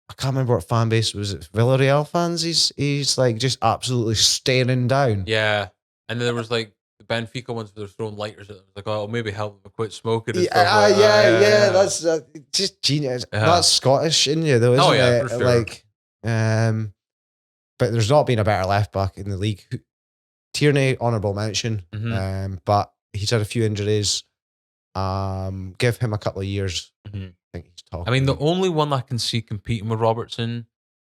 I can't remember what fan base was it. Villarreal fans. He's like just absolutely staring down. Yeah, and then there was like the Benfica ones where they're throwing lighters at them. It's like, oh, maybe help them quit smoking. And stuff like yeah. That's just genius. That's Scottish in you, though, isn't it? For sure. Like, but there's not been a better left back in the league. Tierney, honourable mention. But he's had a few injuries. Give him a couple of years. I think he's talking. I mean, the only one I can see competing with Robertson,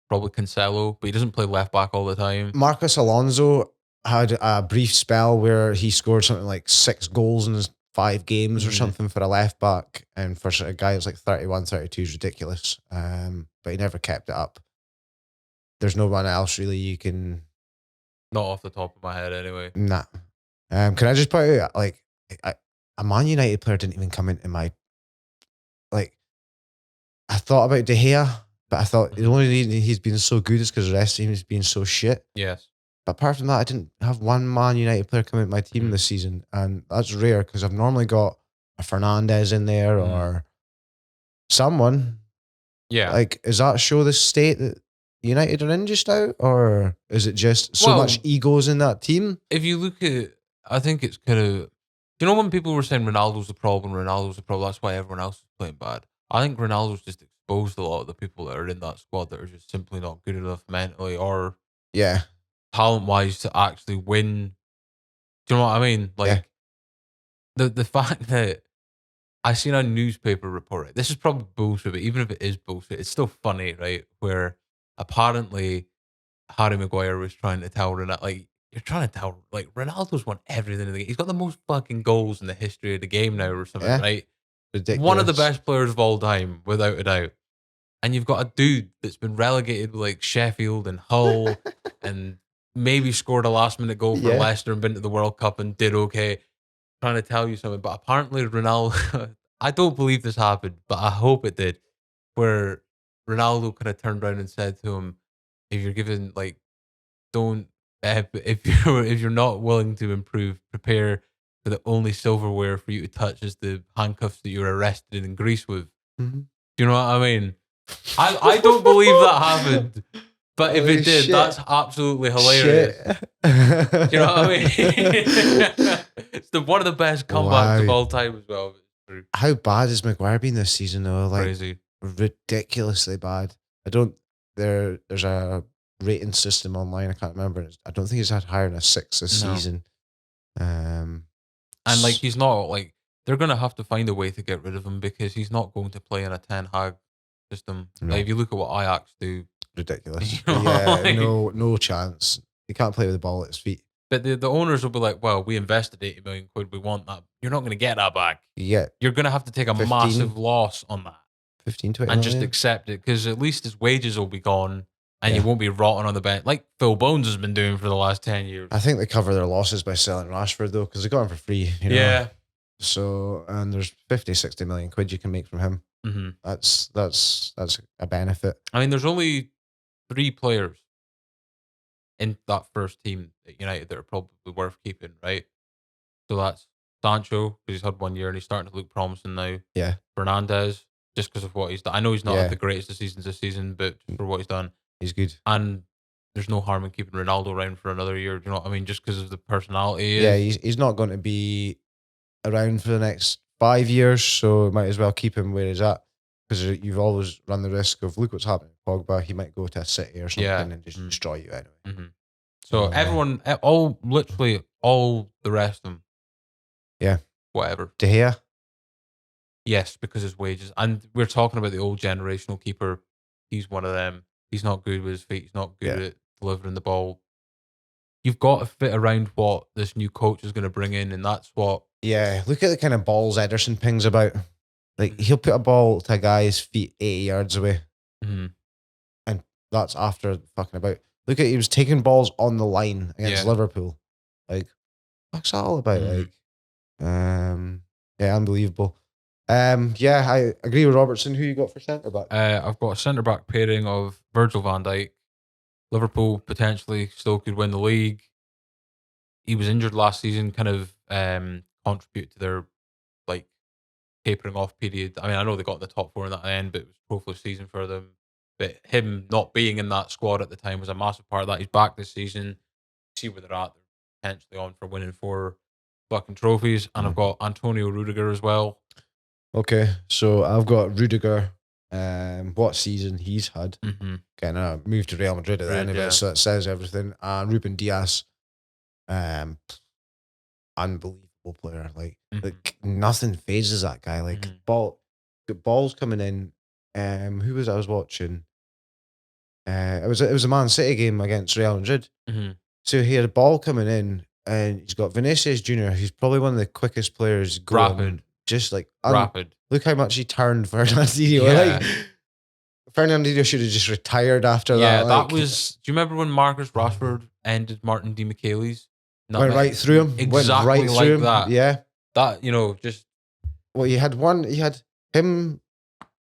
probably Cancelo, but he doesn't play left back all the time. Marcos Alonso had a brief spell where he scored something like 6 goals in his 5 games or something for a left back, and for a guy who's like 31, 32 is ridiculous. But he never kept it up. There's no one else really you can. Not off the top of my head, anyway. Nah. Can I just point out, like, a Man United player didn't even come into my. Like, I thought about De Gea, but I thought the only reason he's been so good is because the rest of him has been so shit. Yes. But apart from that, I didn't have one Man United player come into my team Mhm. this season, and that's rare because I've normally got a Fernandez in there or someone. Yeah. Like, does that show the state that United are in just now, or is it just so much Well, egos in that team? if you look at, I think it's kind of, when people were saying Ronaldo's the problem, that's why everyone else is playing bad. I think Ronaldo's just exposed a lot of the people that are in that squad that are just simply not good enough mentally or Yeah, talent wise to actually win. Do you know what I mean? yeah. Like the fact that I seen a newspaper report it. This is probably bullshit, but even if it is bullshit, it's still funny, right? Where apparently Harry Maguire was trying to tell Ronaldo, like, you're trying to tell, like, Ronaldo's won everything in the game. He's got the most fucking goals in the history of the game now or something, Yeah, right? One of the ridiculous. best players of all time, without a doubt. And you've got a dude that's been relegated with, like, Sheffield and Hull and maybe scored a last minute goal for Yeah, Leicester and been to the World Cup and did okay. Trying to tell you something, but apparently Ronaldo, I don't believe this happened, but I hope it did, where Ronaldo kind of turned around and said to him, if you're given, like, don't if you're not willing to improve, prepare for the only silverware for you to touch is the handcuffs that you were arrested in Greece with. Mhm. Do you know what I mean? I don't believe that happened, but if Holy it did, shit! that's absolutely hilarious. Shit. Do you know what I mean? It's one of the best comebacks of Wow. all time as well. It's true. How bad has Maguire been this season though? Like Crazy. ridiculously bad. I don't. There's a rating system online. I can't remember. I don't think he's had higher than a 6 this No. season. Um, And like he's not like they're gonna have to find a way to get rid of him because he's not going to play in a Ten Hag system. No. Like if you look at what Ajax do, ridiculous. you know, Yeah, like- no chance. He can't play with the ball at his feet. but the owners will be like, well, we invested 80 million quid, we want that. You're not gonna get that back. You get You're gonna have to take a 15? massive loss on that 15, 20 and just million. accept it because at least his wages will be gone and Yeah. you won't be rotting on the bench like Phil Bones has been doing for the last 10 years. I think they cover their losses by selling Rashford though, because they got him for free. You know? Yeah. So and there's 50, 60 million quid you can make from him. hmm That's a benefit. I mean, there's only 3 players in that first team at United that are probably worth keeping, right? So that's Sancho, because he's had 1 year and he's starting to look promising now. Yeah. Fernandez, just because of what he's done. I know he's not Yeah. had the greatest of seasons this season, but for what he's done. He's good. And there's no harm in keeping Ronaldo around for another year. Do you know what I mean? Just because of the personality. Yeah, he's not going to be around for the next 5 years, so might as well keep him where he's at. Because you've always run the risk of look what's happening to Pogba. He might go to a City or something Yeah. and just destroy you anyway. Mm-hmm. So Yeah. everyone, literally all the rest of them. Yeah. Whatever. De Gea. Yes, because his wages. And we're talking about the old generational keeper. He's one of them. He's not good with his feet. He's not good Yeah. at delivering the ball. You've got to fit around what this new coach is going to bring in, and that's what. Yeah, look at the kind of balls Ederson pings about. Like he'll put a ball to a guy's feet 80 yards away. Mhm. And that's after fucking about. Look at he was taking balls on the line against Yeah. Liverpool. Like, what's that all about? Mhm. Like, yeah, unbelievable. Yeah, I agree with Robertson. Who you got for centre back? I've got a centre back pairing of Virgil van Dijk. Liverpool potentially still could win the league. He was injured last season, kind of contribute to their like tapering off period. I mean, I know they got in the top 4 in that end, but it was a trophy season for them. But him not being in that squad at the time was a massive part of that. He's back this season. See where they're at. They're potentially on for winning 4 fucking trophies. And I've got Antonio Rudiger as well. Okay, so I've got Rudiger. What season he's had? Mm-hmm. Kind of moved to Real Madrid at the end of Yeah. it, so that says everything. And Ruben Diaz, unbelievable player. Like nothing phases that guy. Like balls coming in. Who was I was watching? It was a Man City game against Real Madrid. Mm-hmm. So he had a ball coming in, and he's got Vinicius Junior. He's probably one of the quickest players going. Rapid. Just like Rapid. Look how much he turned Fernandinho. Yeah. Like Fernandinho should have just retired after that. Yeah, like, that was. Do you remember when Marcus Rashford ended Martin Di Michele's? went right through him. Exactly went right like through him. that. Yeah. That, just. Well, he had him.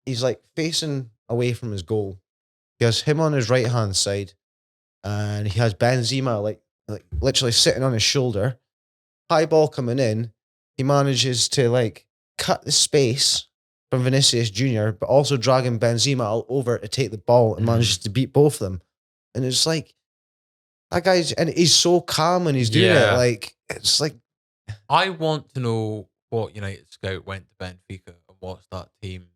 He's like facing away from his goal. He has him on his right hand side, and he has Benzema like like literally sitting on his shoulder. High ball coming in, he manages to like cut the space from Vinicius Jr., but also dragging Benzema over to take the ball and manages to beat both of them. And it's like that guy's, and he's so calm when he's doing it. Like it's like I want to know what United scout went to Benfica and watched that team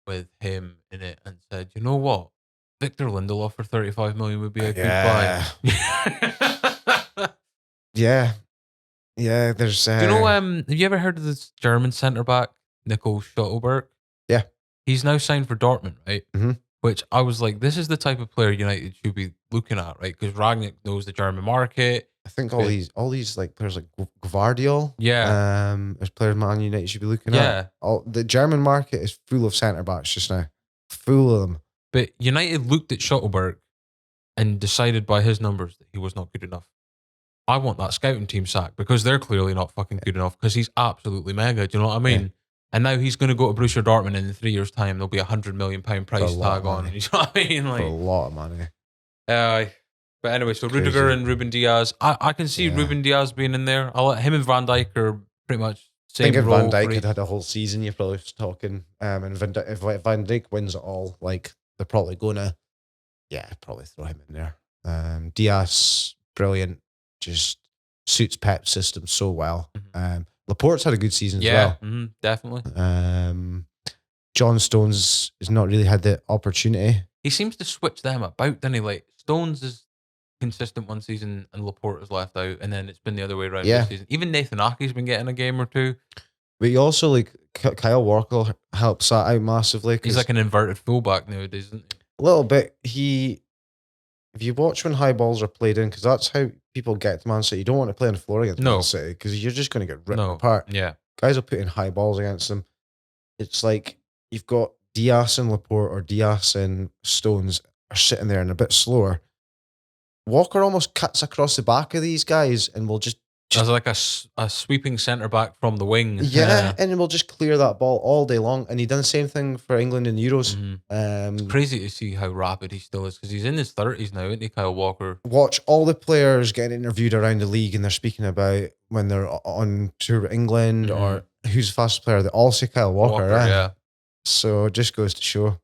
with him in it and said, you know what, Victor Lindelof for 35 million would be a good buy. Yeah. Yeah, there's. Do you know? Have you ever heard of this German centre back, Nico Schottelberg? Yeah, he's now signed for Dortmund, right? Mm-hmm. Which I was like, this is the type of player United should be looking at, right? Because Rangnick knows the German market. I think all these like players like Gvardiol, as players Man United should be looking at. All the German market is full of centre backs just now, full of them. But United looked at Schottelberg and decided by his numbers that he was not good enough. I want that scouting team sacked because they're clearly not fucking good enough because he's absolutely mega. Do you know what I mean? Yeah. And now he's going to go to Borussia Dortmund and in 3 years' time there'll be £100 million price tag on. You know what I mean? Like, for a lot of money. But anyway, so crazy. Rudiger and Ruben Diaz. I can see Ruben Diaz being in there. Him and Van Dijk are pretty much same I think if role. Van Dijk had a whole season, you're probably talking. And if Van Dijk wins it all, like they're probably gonna, probably throw him in there. Diaz, brilliant, just suits Pep's system so well. Mm-hmm. Laporte's had a good season as well. Mm-hmm, definitely. John Stones has not really had the opportunity. He seems to switch them about, doesn't he? Like Stones is consistent one season and Laporte is left out, and then it's been the other way around this season. Even Nathan Ake's been getting a game or two. But you also like Kyle Walker helps that out massively. He's like an inverted fullback nowadays, isn't he? A little bit. If you watch when high balls are played in, because that's how people get to Man City. You don't want to play on the floor against Man City because you're just going to get ripped apart. Yeah, guys will put in high balls against them. It's like you've got Diaz and Laporte or Diaz and Stones are sitting there and a bit slower. Walker almost cuts across the back of these guys and will just as like a sweeping centre back from the wing. Yeah, and we'll just clear that ball all day long. And he done the same thing for England in Euros. Mm-hmm. It's crazy to see how rapid he still is because he's in his 30s now, isn't he, Kyle Walker? Watch all the players getting interviewed around the league and they're speaking about when they're on tour with England or who's the fastest player. They all say Kyle Walker, right? Yeah. So it just goes to show.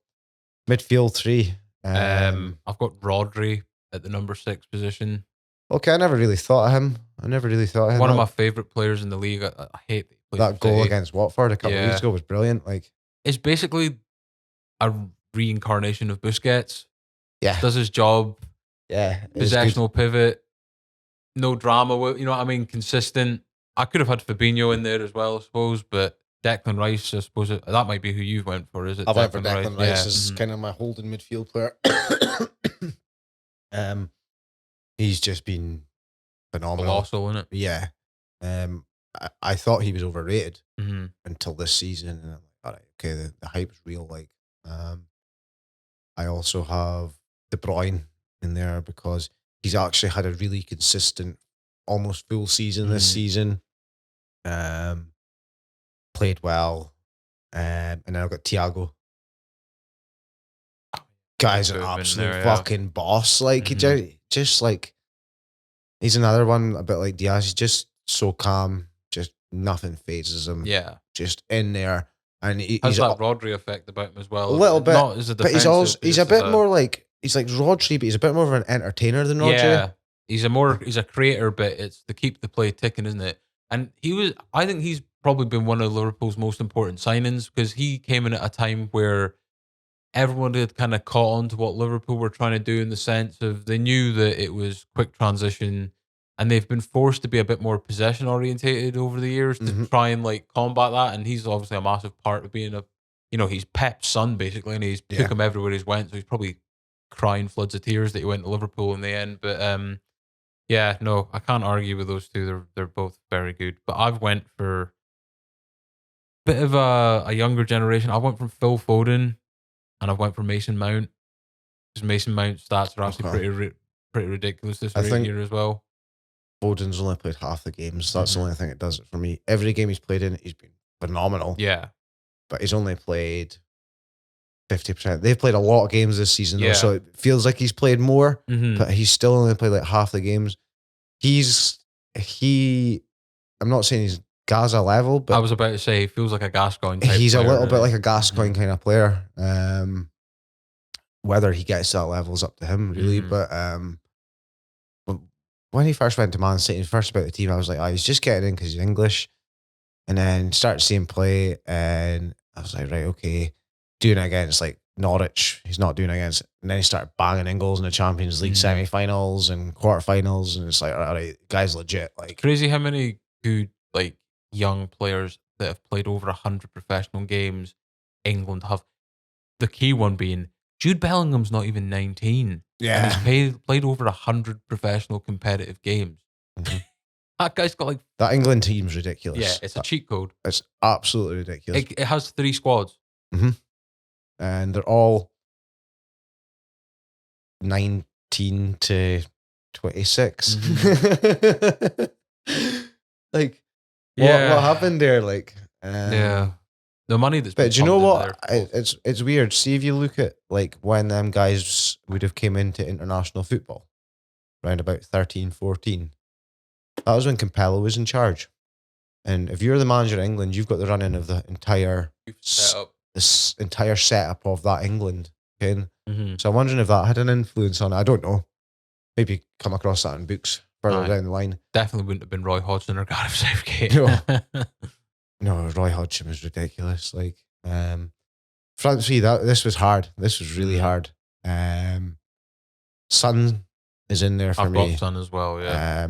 Midfield 3. I've got Rodri at the number 6 position. Okay, I never really thought of him. One of my favourite players in the league. I hate that goal against Watford a couple of weeks ago was brilliant. Like, it's basically a reincarnation of Busquets. Yeah, does his job. Yeah, possessional pivot, no drama. You know what I mean? Consistent. I could have had Fabinho in there as well, I suppose, but Declan Rice, I suppose that might be who you went for. Is it? I went for Declan Rice as kind of my holding midfield player. He's just been phenomenal. Also, isn't it? Yeah. I thought he was overrated until this season, and I'm like, all right, okay, the hype's real. Like, I also have De Bruyne in there because he's actually had a really consistent, almost full season this season. Played well, and then I've got Thiago. Guy's an absolute fucking boss. Like he just like he's another one a bit like Diaz. He's just so calm. Just nothing phases him. Yeah, just in there, and he's that Rodri effect about him as well. A little bit, not as but he's a bit more like he's like Rodri, but he's a bit more of an entertainer than Rodri. Yeah, he's a creator, but it's to keep the play ticking, isn't it? And I think he's probably been one of Liverpool's most important signings because he came in at a time where everyone had kind of caught on to what Liverpool were trying to do in the sense of they knew that it was quick transition and they've been forced to be a bit more possession orientated over the years to try and like combat that. And he's obviously a massive part of being he's Pep's son basically, and he's took him everywhere he's went. So he's probably crying floods of tears that he went to Liverpool in the end. But yeah, no, I can't argue with those two. They're both very good. But I've went for a bit of a younger generation. I went from Phil Foden. And I went for Mason Mount because Mason Mount stats are actually pretty ridiculous this year as well. Foden's only played half the games. That's the only thing that does it for me. Every game he's played in, he's been phenomenal. Yeah, but he's only played 50%. They've played a lot of games this season, though, so it feels like he's played more. But he's still only played like half the games. I'm not saying he's Gaza level, I but was about to say he feels like a Gascoigne type he's a player, little bit really. like a Gascoigne kind of player. Whether he gets to that level is up to him, really. Mhm. But when he first went to Man City, first about the team, I was like, he's just getting in because he's English. And then started seeing him play, and I was like, right, okay, doing it against like Norwich, he's not doing it against. And then he started banging in goals in the Champions League Mhm. semi-finals and quarterfinals, and it's like, all right, guy's legit. Like, Crazy how many good like young players that have played over 100 professional games England have. The key one being Jude Bellingham's not even 19, and he's yeah, played over 100 professional competitive games. Mhm. That guy's got like That England team's ridiculous. it's a cheat code. It's absolutely ridiculous. It has 3 squads. And they're all 19 to 26. Like, what happened there? Like, Yeah. The money that's been but do you know pumped what? into their It's weird. See, if you look at like when them guys would have came into international football, around about 13, 14, that was when Capello was in charge. And if you're the manager of England, you've got the running of the entire setup. this entire setup of that England. Okay? Mm-hmm. So I'm wondering if that had an influence on it. I don't know. Maybe come across that in books further Aye. down the line. Definitely wouldn't have been Roy Hodgson or Gareth Southgate. No, Roy Hodgson was ridiculous. Like, front three, this was hard. This was really hard. Son is in there for I've me. got Son as well, yeah.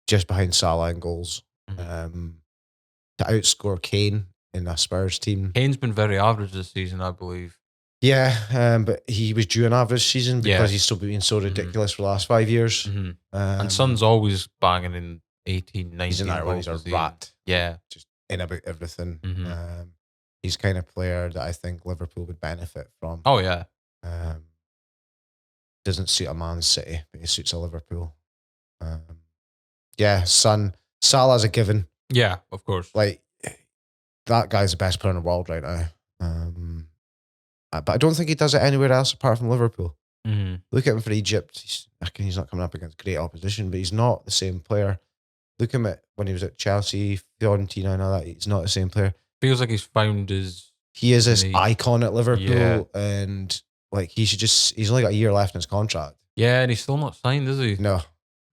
Just behind Salah in goals. Mhm. To outscore Kane in a Spurs team. Kane's been very average this season, I believe. Yeah, but he was due an average season because Yeah. he's still been so ridiculous for the last 5 years. And Son's always banging in 18, 19 he's in that one. He's a goals rat. Yeah. Just in about everything. Mhm. He's kind of player that I think Liverpool would benefit from. Oh, yeah. Doesn't suit a Man City, but he suits a Liverpool. Yeah, Salah's a given. Yeah, of course. Like, that guy's the best player in the world right now. But I don't think he does it anywhere else apart from Liverpool. Mhm. Look at him for Egypt. He's not coming up against great opposition, but he's not the same player. Look at him when he was at Chelsea, Fiorentina, and all that. He's not the same player. Feels like he's found his. He is this icon at Liverpool, Yeah. and like he's only got a year left in his contract. Yeah, and he's still not signed, is he? No.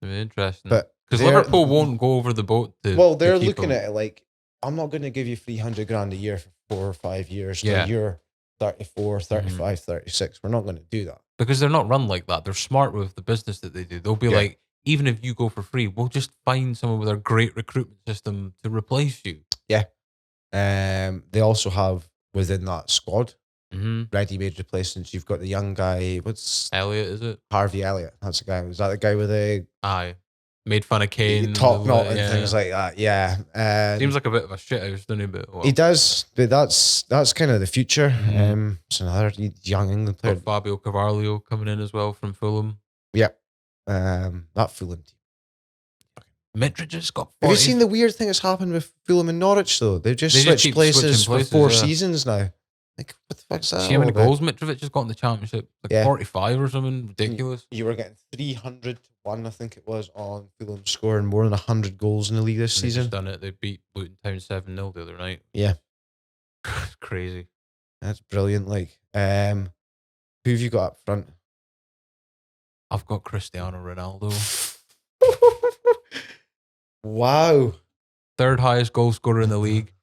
Interesting. But because Liverpool won't go over the boat to. Well, they're to keep looking him. at it like, I'm not going to give you 300 grand a year for 4 or 5 years. So Yeah. you're 34, 35, 36. We're not going to do that. Because they're not run like that. They're smart with the business that they do. They'll be like, even if you go for free, we'll just find someone with a great recruitment system to replace you. Yeah. They also have within that squad Mm-hmm. ready-made replacements. You've got the young guy. What's Elliot, is it? Harvey Elliott? That's the guy. Was that the guy with the Aye. Made fun of Kane. top knot and yeah. things like that? Yeah. Seems like a bit of a shithouse, doesn't he? But, well, He does, but that's kind of the future. Mhm. It's another young England player. got Fabio Carvalho coming in as well from Fulham. Yeah. That Fulham team. Mitrovic just got 40. Have you seen the weird thing that's happened with Fulham and Norwich though? They've just switched keep places switching for 4 places, yeah. seasons now. Like, what the fuck's that? See how many all about? goals Mitrovic has got in the championship? Like Yeah. 45 or something ridiculous. You were getting 300 to 1, I think it was, on Fulham scoring more than 100 goals in the league this And they've season. just done it. They beat Luton Town 7-0 the other night. Yeah. It's crazy. That's brilliant. Like, who have you got up front? I've got Cristiano Ronaldo. Wow. Third highest goal scorer in the league.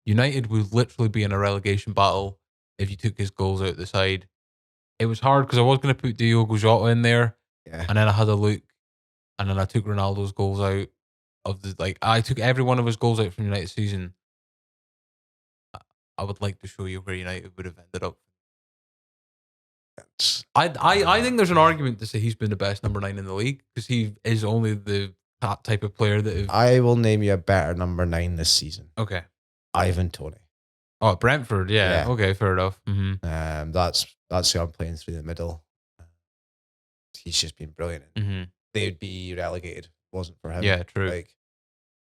United would literally be in a relegation battle if you took his goals out the side. It was hard because I was going to put Diogo Jota in there, Yeah. and then I had a look, and then I took Ronaldo's goals out of the I took every one of his goals out from United season. I would like to show you where United would have ended up. I think there's an argument to say he's been the best number 9 in the league because he is only the type of player that. I will name you a better number 9 this season. Okay. Ivan Toney. Oh, Brentford. Yeah. Okay, fair enough. Mm-hmm. That's who I'm playing through the middle. He's just been brilliant. Mm-hmm. They'd be relegated if it wasn't for him. Yeah, true. Like,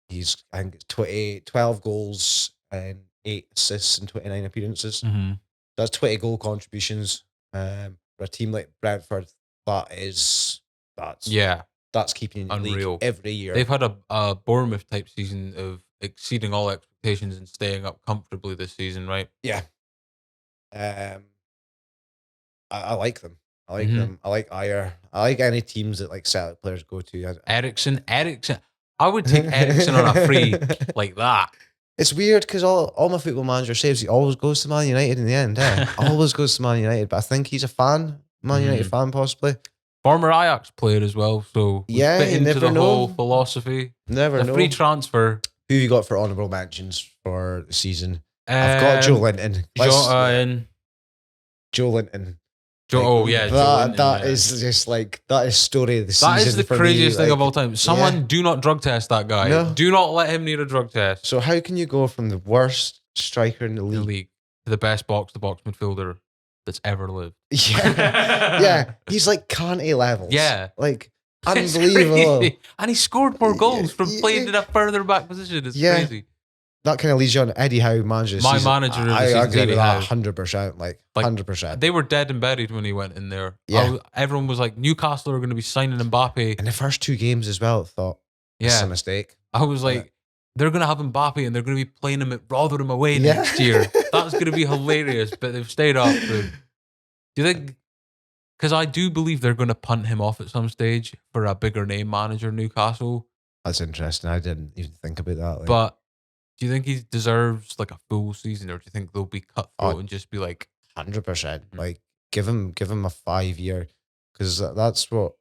I think it's 12 goals and 8 assists in 29 appearances. Mm-hmm. That's 20 goal contributions. For a team like Brentford, that's yeah. that's keeping you in the Unreal. league every year. They've had a Bournemouth type season of exceeding all expectations and staying up comfortably this season, right? Yeah. I like them. I like them. I like Ayer. I like any teams that like Celtic players go to. Ericsson. I would take Ericsson on a free like that. It's weird because all my Football Manager saves, he always goes to Man United in the end. Always goes to Man United, but I think he's a fan, Man United fan possibly. Former Ajax player as well, so yeah, fit you into never the know. whole philosophy. Never know. Free transfer. Who have you got for honourable mentions for the season? I've got Joe Linton. Joe Linton. Joe Linton. That is just like, that is story of the season. That is the craziest thing of all time. Someone do not drug test that guy. No. Do not let him need a drug test. So how can you go from the worst striker in the league to the best box-to-box midfielder that's ever lived? Yeah, he's like Kante levels. Yeah, like unbelievable. And he scored more goals from playing in a further back position. It's crazy. That kind of leads you on Eddie Howe manager. My manager of the season. I agree Eddie with that Howe. 100%. Like 100%. They were dead and buried when he went in there. Yeah. Everyone was like, Newcastle are going to be signing Mbappe. In the first 2 games as well, I thought, it's a mistake. I was like, they're going to have Mbappe and they're going to be playing him at Rotherham away next year. That's going to be hilarious, but they've stayed up. Do you think, because I do believe they're going to punt him off at some stage for a bigger name manager, Newcastle. That's interesting. I didn't even think about that. Like. But do you think he deserves like a full season, or do you think they'll be cutthroat and just be like 100%? Like give him a 5-year, because that's what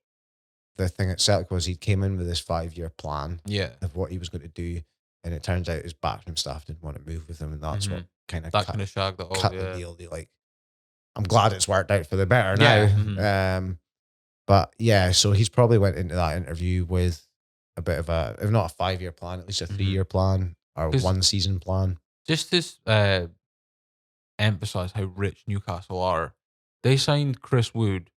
the thing at Celtic was. He came in with this 5-year plan of what he was going to do, and it turns out his backroom staff didn't want to move with him, and that's what kind of shagged it all. Cut the deal. They like, I'm glad it's worked out for the better now. But yeah, so he's probably went into that interview with a bit of a, if not a 5-year plan, at least a 3-year plan. Or 1-season plan. Just to emphasize how rich Newcastle are, they signed Chris Wood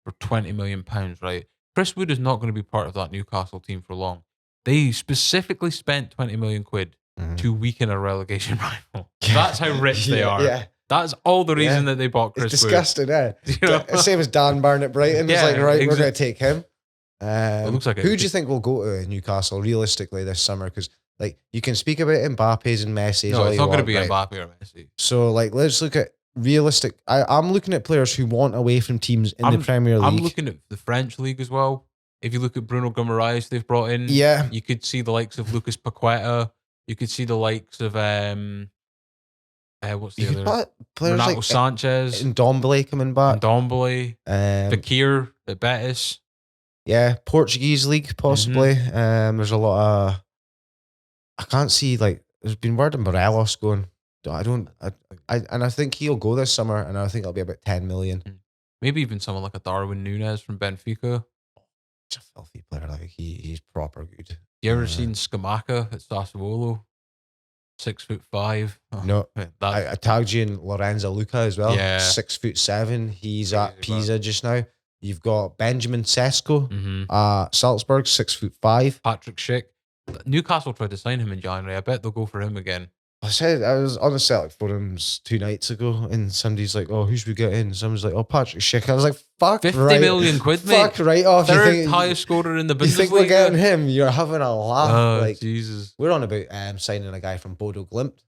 for £20 million, right? Chris Wood is not going to be part of that Newcastle team for long. They specifically spent 20 million quid to weaken a relegation rival. That's how rich they are. Yeah. That's all the reason that they bought Chris Wood. It's disgusting, You know? Same as Dan Burn at Brighton. It's like, right, we're going to take him. It looks like who do you think will go to Newcastle realistically this summer? Because like, you can speak about Mbappe's and Messi's. No, it's not going to be Mbappe or Messi. So like, let's look at realistic. I'm looking at players who want away from teams in the Premier League. I'm looking at the French league as well. If you look at Bruno Guimaraes, they've brought in. Yeah, you could see the likes of Lucas Paqueta. You could see the likes of what's the other? Players Renato like Sanchez and Ndombele coming back. Fekir at Betis. Yeah, Portuguese league possibly. There's a lot of. I can't see, like, there's been word of Morelos going. And I think he'll go this summer, and I think it'll be about 10 million. Maybe even someone like a Darwin Núñez from Benfica. He's a filthy player. Like he's proper good. You ever seen Scamacca at Sassuolo? 6'5". Oh, no, I tagged you in Lorenzo Luca as well. Yeah, 6'7". He's at Pisa just now. You've got Benjamin Sesko, Salzburg, 6'5". Patrick Schick. Newcastle tried to sign him in January. I bet they'll go for him again. I was on the Celtic forums 2 nights ago, and somebody's like, "Oh, who should we get in?" Someone's like, "Oh, Patrick Schick." I was like, "Fuck, 50 right. million quid, mate. Fuck right off." Third highest scorer in the Bundesliga. You think we're getting him? You're having a laugh. Oh, like, Jesus. We're on about signing a guy from Bodo Glimt,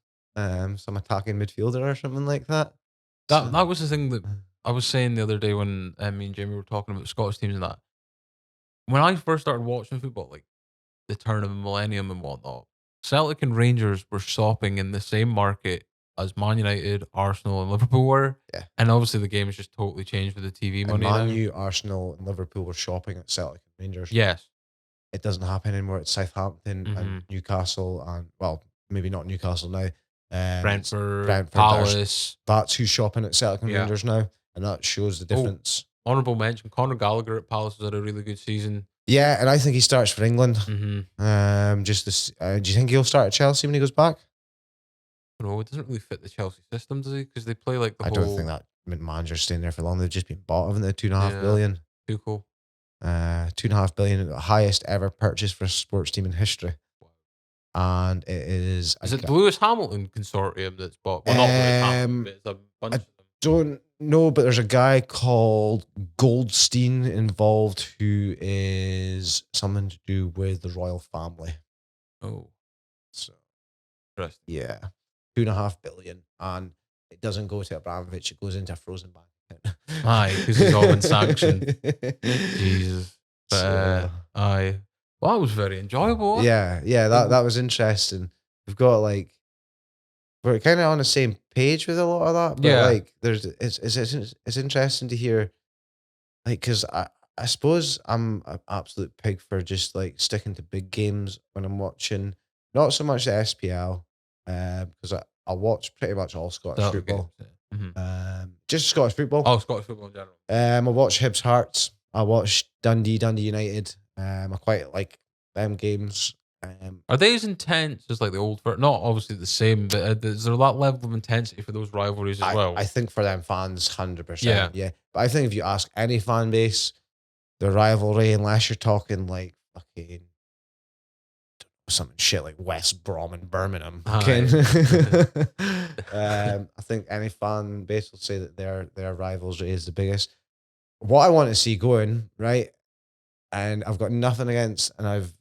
some attacking midfielder or something like that. That was the thing that I was saying the other day when me and Jamie were talking about Scottish teams and that. When I first started watching football, like the turn of the millennium and whatnot, Celtic and Rangers were shopping in the same market as Man United, Arsenal, and Liverpool were. Yeah. And obviously the game has just totally changed with the TV money. Man U, Arsenal, and Liverpool were shopping at Celtic and Rangers. Yes. It doesn't happen anymore. It's Southampton and Newcastle, and well, maybe not Newcastle now. Brentford, Palace. That's who's shopping at Celtic and Rangers now, and that shows the difference. Honourable mention: Conor Gallagher at Palace has had a really good season. Yeah, and I think he starts for England. do you think he'll start at Chelsea when he goes back? No, it doesn't really fit the Chelsea system, does he? Because they play like the I don't think that manager's staying there for long. They've just been bought, haven't they? 2.5 billion. Too cool. 2.5 billion, the highest ever purchase for a sports team in history. And it is. Is it the Lewis Hamilton consortium that's bought? Well, not Lewis Hamilton, but it's a bunch of them. don't know, but there's a guy called Goldstein involved who is something to do with the royal family. Oh, So interesting. yeah, 2.5 billion, and it doesn't go to Abramovich; it goes into a frozen bank account. Aye, because he's all been sanctioned. Jesus. But So, aye. Well, that was very enjoyable. yeah, that was interesting. We've got like we're kind of on the same page with a lot of that, but Yeah. like it's interesting to hear, like, because I suppose I'm an absolute pig for just like sticking to big games when I'm watching, not so much the SPL, because I watch pretty much all Scottish That football, games, yeah. just Scottish football. Oh, Scottish football in general. I watch Hibs Hearts. I watch Dundee United. I quite like them games. Are they as intense as like the old? Not obviously the same, but is there that level of intensity for those rivalries as well? I think for them fans, 100%. Yeah. Yeah. But I think if you ask any fan base, the rivalry, unless you're talking like fucking something shit like West Brom and Birmingham, Aye. I think any fan base will say that their rivalry is the biggest. What I want to see going, right? And I've got nothing against, and I've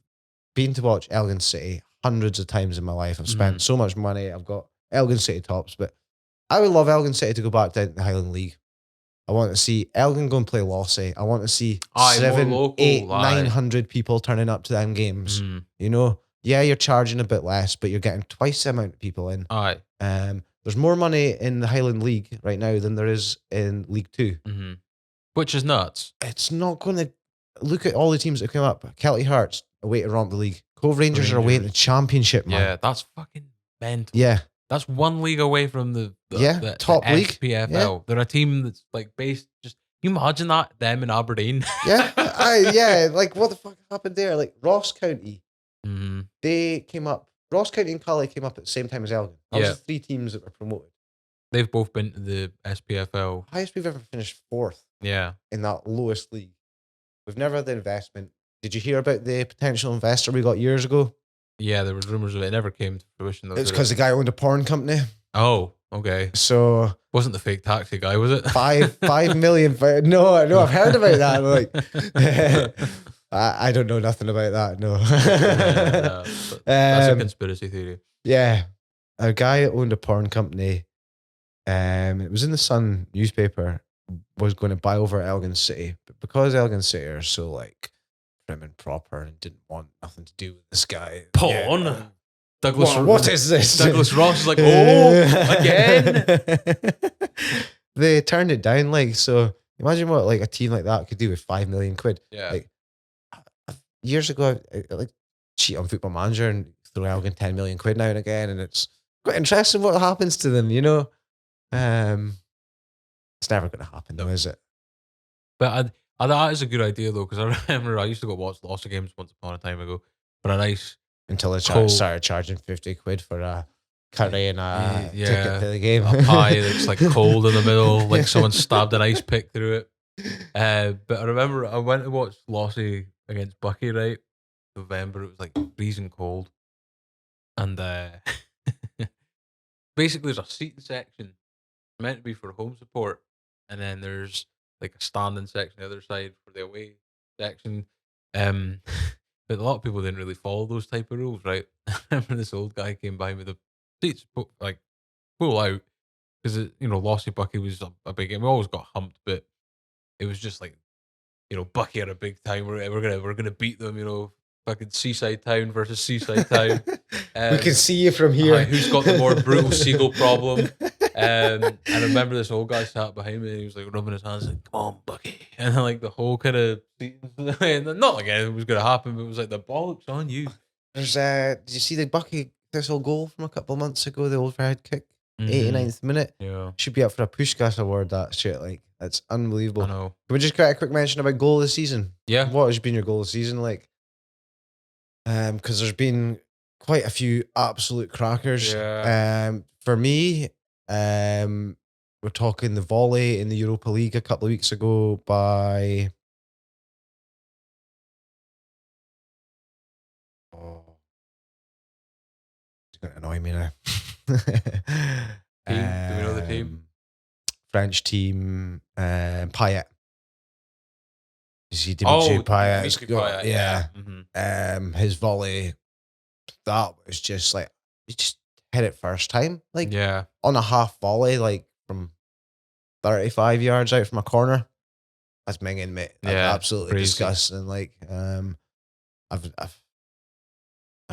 been to watch Elgin City hundreds of times in my life. I've spent so much money. I've got Elgin City tops, but I would love Elgin City to go back down to the Highland League. I want to see Elgin go and play Lossy. I want to see Aye, more 7, local, 8, aye. 900 people turning up to them games. You know, yeah, you're charging a bit less, but you're getting twice the amount of people in. Aye. There's more money in the Highland League right now than there is in League Two. Which is nuts. It's not going to look at all the teams that come up. Kelty Hearts away to romp the league. Cove Rangers are away in the Championship, man. Yeah, that's fucking mental. Yeah. That's one league away from the top league. SPFL. Yeah. They're a team that's like based. Just can you imagine that them in Aberdeen? Yeah, like what the fuck happened there? Like Ross County, Mm-hmm. they came up. Ross County and Cully came up at the same time as Elgin. That was the 3 teams that were promoted. They've both been to the SPFL. Highest we've ever finished 4th. Yeah, in that lowest league. We've never had the investment. Did you hear about the potential investor we got years ago? Yeah, there was rumors of it. It never came to fruition though. It's because the guy owned a porn company. Oh, okay. So wasn't the fake taxi guy, was it? 5 million. No, I've heard about that. Like, I don't know nothing about that. No, that's a conspiracy theory. Yeah, a guy owned a porn company. It was in the Sun newspaper. Was going to buy over Elgin City, but because Elgin City are so like prim and proper and didn't want nothing to do with this guy. Porn. Yeah. Douglas. What is this? Douglas Ross is like, oh, again. They turned it down. Like, so imagine what like a team like that could do with 5 million quid. Yeah. Like years ago, I like cheat on Football Manager and throw Elgin 10 million quid now and again, and it's quite interesting what happens to them. You know. It's never going to happen, though, is it? But that is a good idea, though, because I remember I used to go watch Lost of Games once upon a time ago. But a nice... Until they started charging 50 quid for a curry and a ticket to the game. A pie that's like cold in the middle, like someone stabbed an ice pick through it. But I remember I went to watch Lossy against Bucky, right? November, it was like freezing cold. And basically there's a seating section meant to be for home support, and then there's like a standing section the other side for the away section. But a lot of people didn't really follow those type of rules, right? I remember this old guy came by with the seats like full out because Lossy Bucky was a big game. We always got humped, but it was just like Bucky had a big time. We're gonna beat them. Fucking seaside town versus seaside town. We can see you from here. Who's got the more brutal seagull problem? And I remember this old guy sat behind me and he was like rubbing his hands like, come on, Bucky. And then like the whole kind of, not like anything was going to happen, but it was like the bollocks on you. There's, did you see the Bucky Thistle goal from a couple of months ago, the overhead kick? 89th minute. Yeah. Should be up for a Puskás award, that shit. Like, that's unbelievable. I know. Can we just get a quick mention about goal of the season? Yeah. What has been your goal of the season like? Because there's been quite a few absolute crackers. Yeah. For me, we're talking the volley in the Europa League a couple of weeks ago by... Oh. It's going to annoy me now. Team? Do we know the team? French team, Payet. You see Dimitri Payet. Dimitri Payet, Yeah. Mhm. His volley, that was just like, he just hit it first time. Like, Yeah. on a half volley, like from 35 yards out from a corner. That's minging, mate. That's Yeah, absolutely crazy. disgusting. Like, I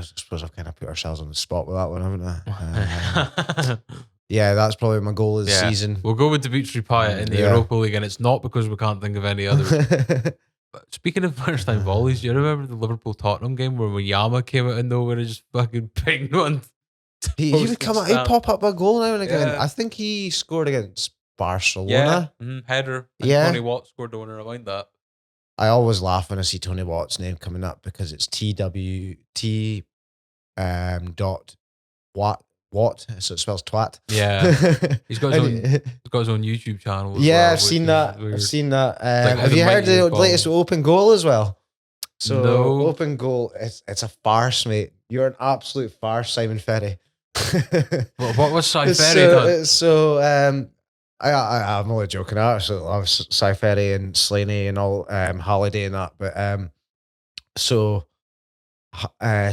suppose I've kind of put ourselves on the spot with that one, haven't I? Yeah, that's probably my goal of the season. We'll go with Dimitri Payet in the Europa League, and it's not because we can't think of any others. But speaking of first time volleys, do you remember the Liverpool Tottenham game where Wanyama came out of nowhere and just fucking pinged one? He would come out, he'd pop up a goal now and again. Yeah. I think he scored against Barcelona. Header. And Yeah. Tony Watt scored the winner. I mind that. I always laugh when I see Tony Watt's name coming up because it's TWT dot Watt, so it spells twat. Yeah. He's got his own YouTube channel. As Yeah, well, I've seen that. I've seen that. Like have you heard the latest Open Goal as well? So No. Open Goal, it's a farce, mate. You're an absolute farce, Simon Ferry. What was Cy Ferry done? I'm only joking. I absolutely love Cy Ferry and Slaney and all Holiday and that. But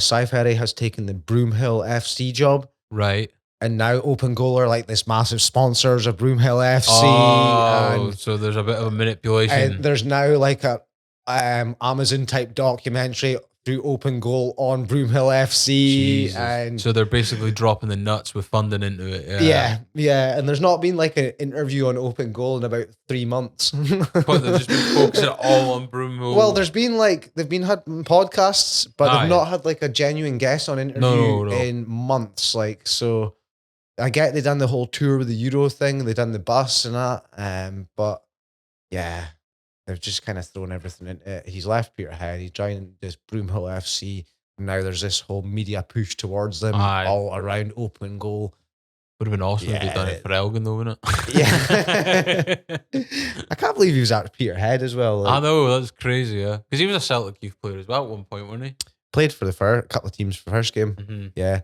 Cy Ferry has taken the Broomhill FC job. Right. And now Open Goal are like this massive sponsors of Broomhill FC. Oh, so there's a bit of a manipulation. And there's now like a Amazon type documentary through Open Goal on Broomhill FC. Jesus. And so they're basically dropping the nuts with funding into it. Yeah. And there's not been like an interview on Open Goal in about 3 months. But they've just been focusing all on Broomhill. Well, they've been had podcasts, but they've not had like a genuine guest on interview in months. Like, so I get they done the whole tour with the Euro thing, they done the bus and that. But yeah, they've just kind of thrown everything into it. He's left Peterhead, he's joined this Broomhill FC. And now there's this whole media push towards them all around Open Goal. Would have been awesome if they'd done it for Elgin, though, wouldn't it? Yeah. I can't believe he was at Peterhead as well. Like, I know, that's crazy, yeah. Because he was a Celtic youth player as well at one point, wasn't he? Played for the couple of teams for the first game. Mm-hmm. Yeah.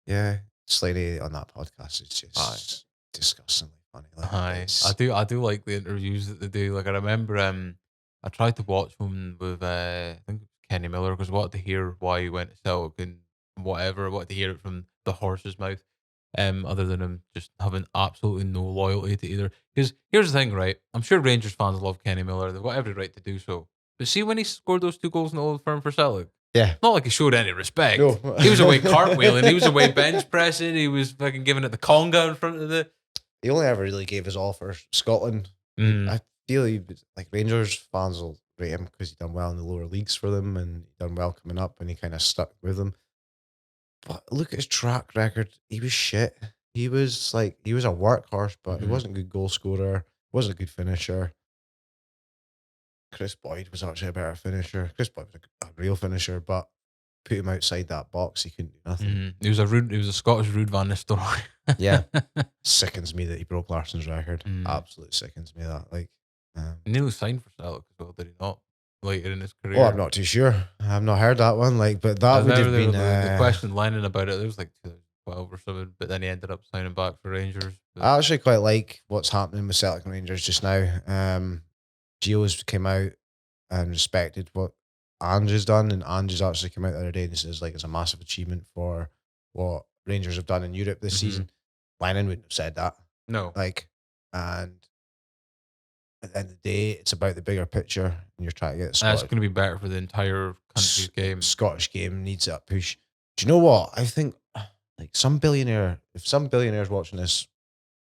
Yeah. Slaney on that podcast is just disgustingly funny. Like, I do like the interviews that they do. Like, I remember I tried to watch one with I think it was Kenny Miller because I wanted to hear why he went to Celtic and whatever. I wanted to hear it from the horse's mouth. Other than him just having absolutely no loyalty to either. Because here's the thing, right? I'm sure Rangers fans love Kenny Miller. They've got every right to do so. But see when he scored those 2 goals in the Old Firm for Celtic? Yeah. Not like he showed any respect. No. He was away cartwheeling. He was away bench pressing. He was fucking giving it the conga in front of the... He only ever really gave his all for Scotland. I feel like Rangers fans will rate him because he done well in the lower leagues for them and he done well coming up and he kind of stuck with them. But look at his track record. He was shit. He was a workhorse, but he wasn't a good goal scorer. Wasn't a good finisher. Chris Boyd was actually a better finisher. Chris Boyd was a real finisher, but put him outside that box, he couldn't do nothing. He was a Scottish Ruud van Nistelrooy. Yeah. Sickens me that he broke Larsson's record. Absolutely sickens me that. Like, he nearly signed for Celtic as well, did he not? Later in his career. Oh, I'm not too sure. I've not heard that one. Like, but that would have been the question Lennon about it. It was like 2012 or something, but then he ended up signing back for Rangers. I actually quite like what's happening with Celtic and Rangers just now. Gio's came out and respected what Ange has done, and Ange's actually came out the other day and says like it's a massive achievement for what Rangers have done in Europe this season. Lennon wouldn't have said that. No. Like, and at the end of the day, it's about the bigger picture, and you're trying to get. That's going to be better for the entire country's game. Scottish game needs that push. Do you know what I think? Like if some billionaires watching this,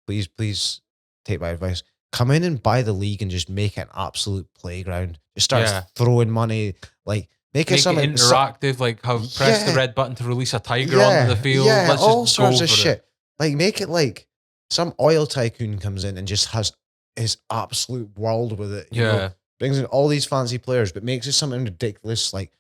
please take my advice. Come in and buy the league and just make it an absolute playground. Just start throwing money. Like make it something interactive. Like press the red button to release a tiger onto the field. Yeah, let's all just sorts go of for shit. it. Like make it like some oil tycoon comes in and just has his absolute world with it. You know? Brings in all these fancy players, but makes it something ridiculous like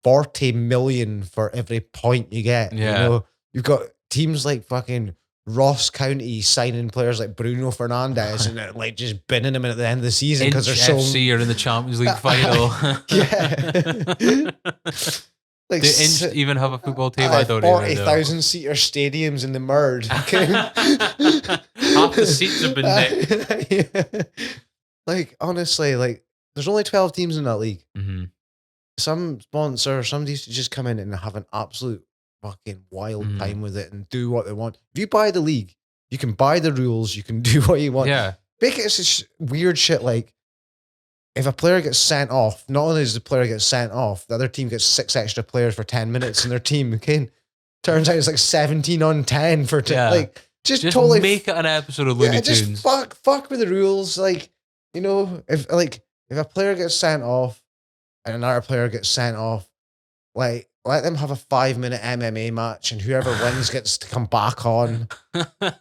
40 million for every point you get. Yeah. You know, you've got teams like fucking Ross County signing players like Bruno Fernandes and like just binning them at the end of the season because they're so FC are in the Champions League final. Like Do Inch even have a football team? I don't even know. 40,000 seater stadiums in the Merd. Okay? Half the seats have been nicked. Yeah. Like, honestly, like, there's only 12 teams in that league. Mm-hmm. Some sponsor, somebody should just come in and have an absolute fucking wild time with it and do what they want. If you buy the league, you can buy the rules, you can do what you want. Yeah. Make it such weird shit like, if a player gets sent off, not only does the player get sent off, the other team gets 6 extra players for 10 minutes in their team. Okay, turns out it's like 17 on 10 for like just totally make it an episode of Looney Tunes. Just fuck with the rules. Like, you know, if a player gets sent off and another player gets sent off, like let them have a 5-minute MMA match and whoever wins gets to come back on.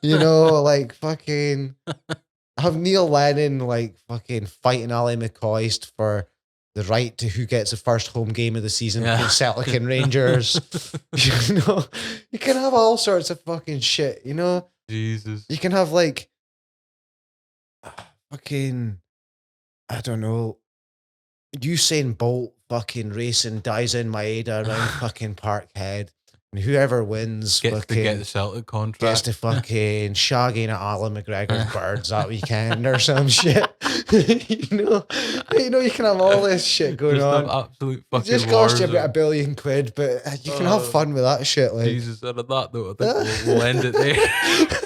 You know, like fucking. Have Neil Lennon like fucking fighting Ali McCoist for the right to who gets the first home game of the season between Celtic and Rangers. You know, you can have all sorts of fucking shit. You know, Jesus. You can have like fucking, I don't know, Usain Bolt fucking racing Daisen Maeda around fucking Parkhead. And whoever wins gets to get the Celtic contract. Gets to fucking shagging at Alan McGregor's birds that weekend or some shit. you know, you can have all this shit going on. Absolute fucking it just costs you about £1 billion, but you can have fun with that shit. Like, Jesus, and on that note, I think we'll end it there.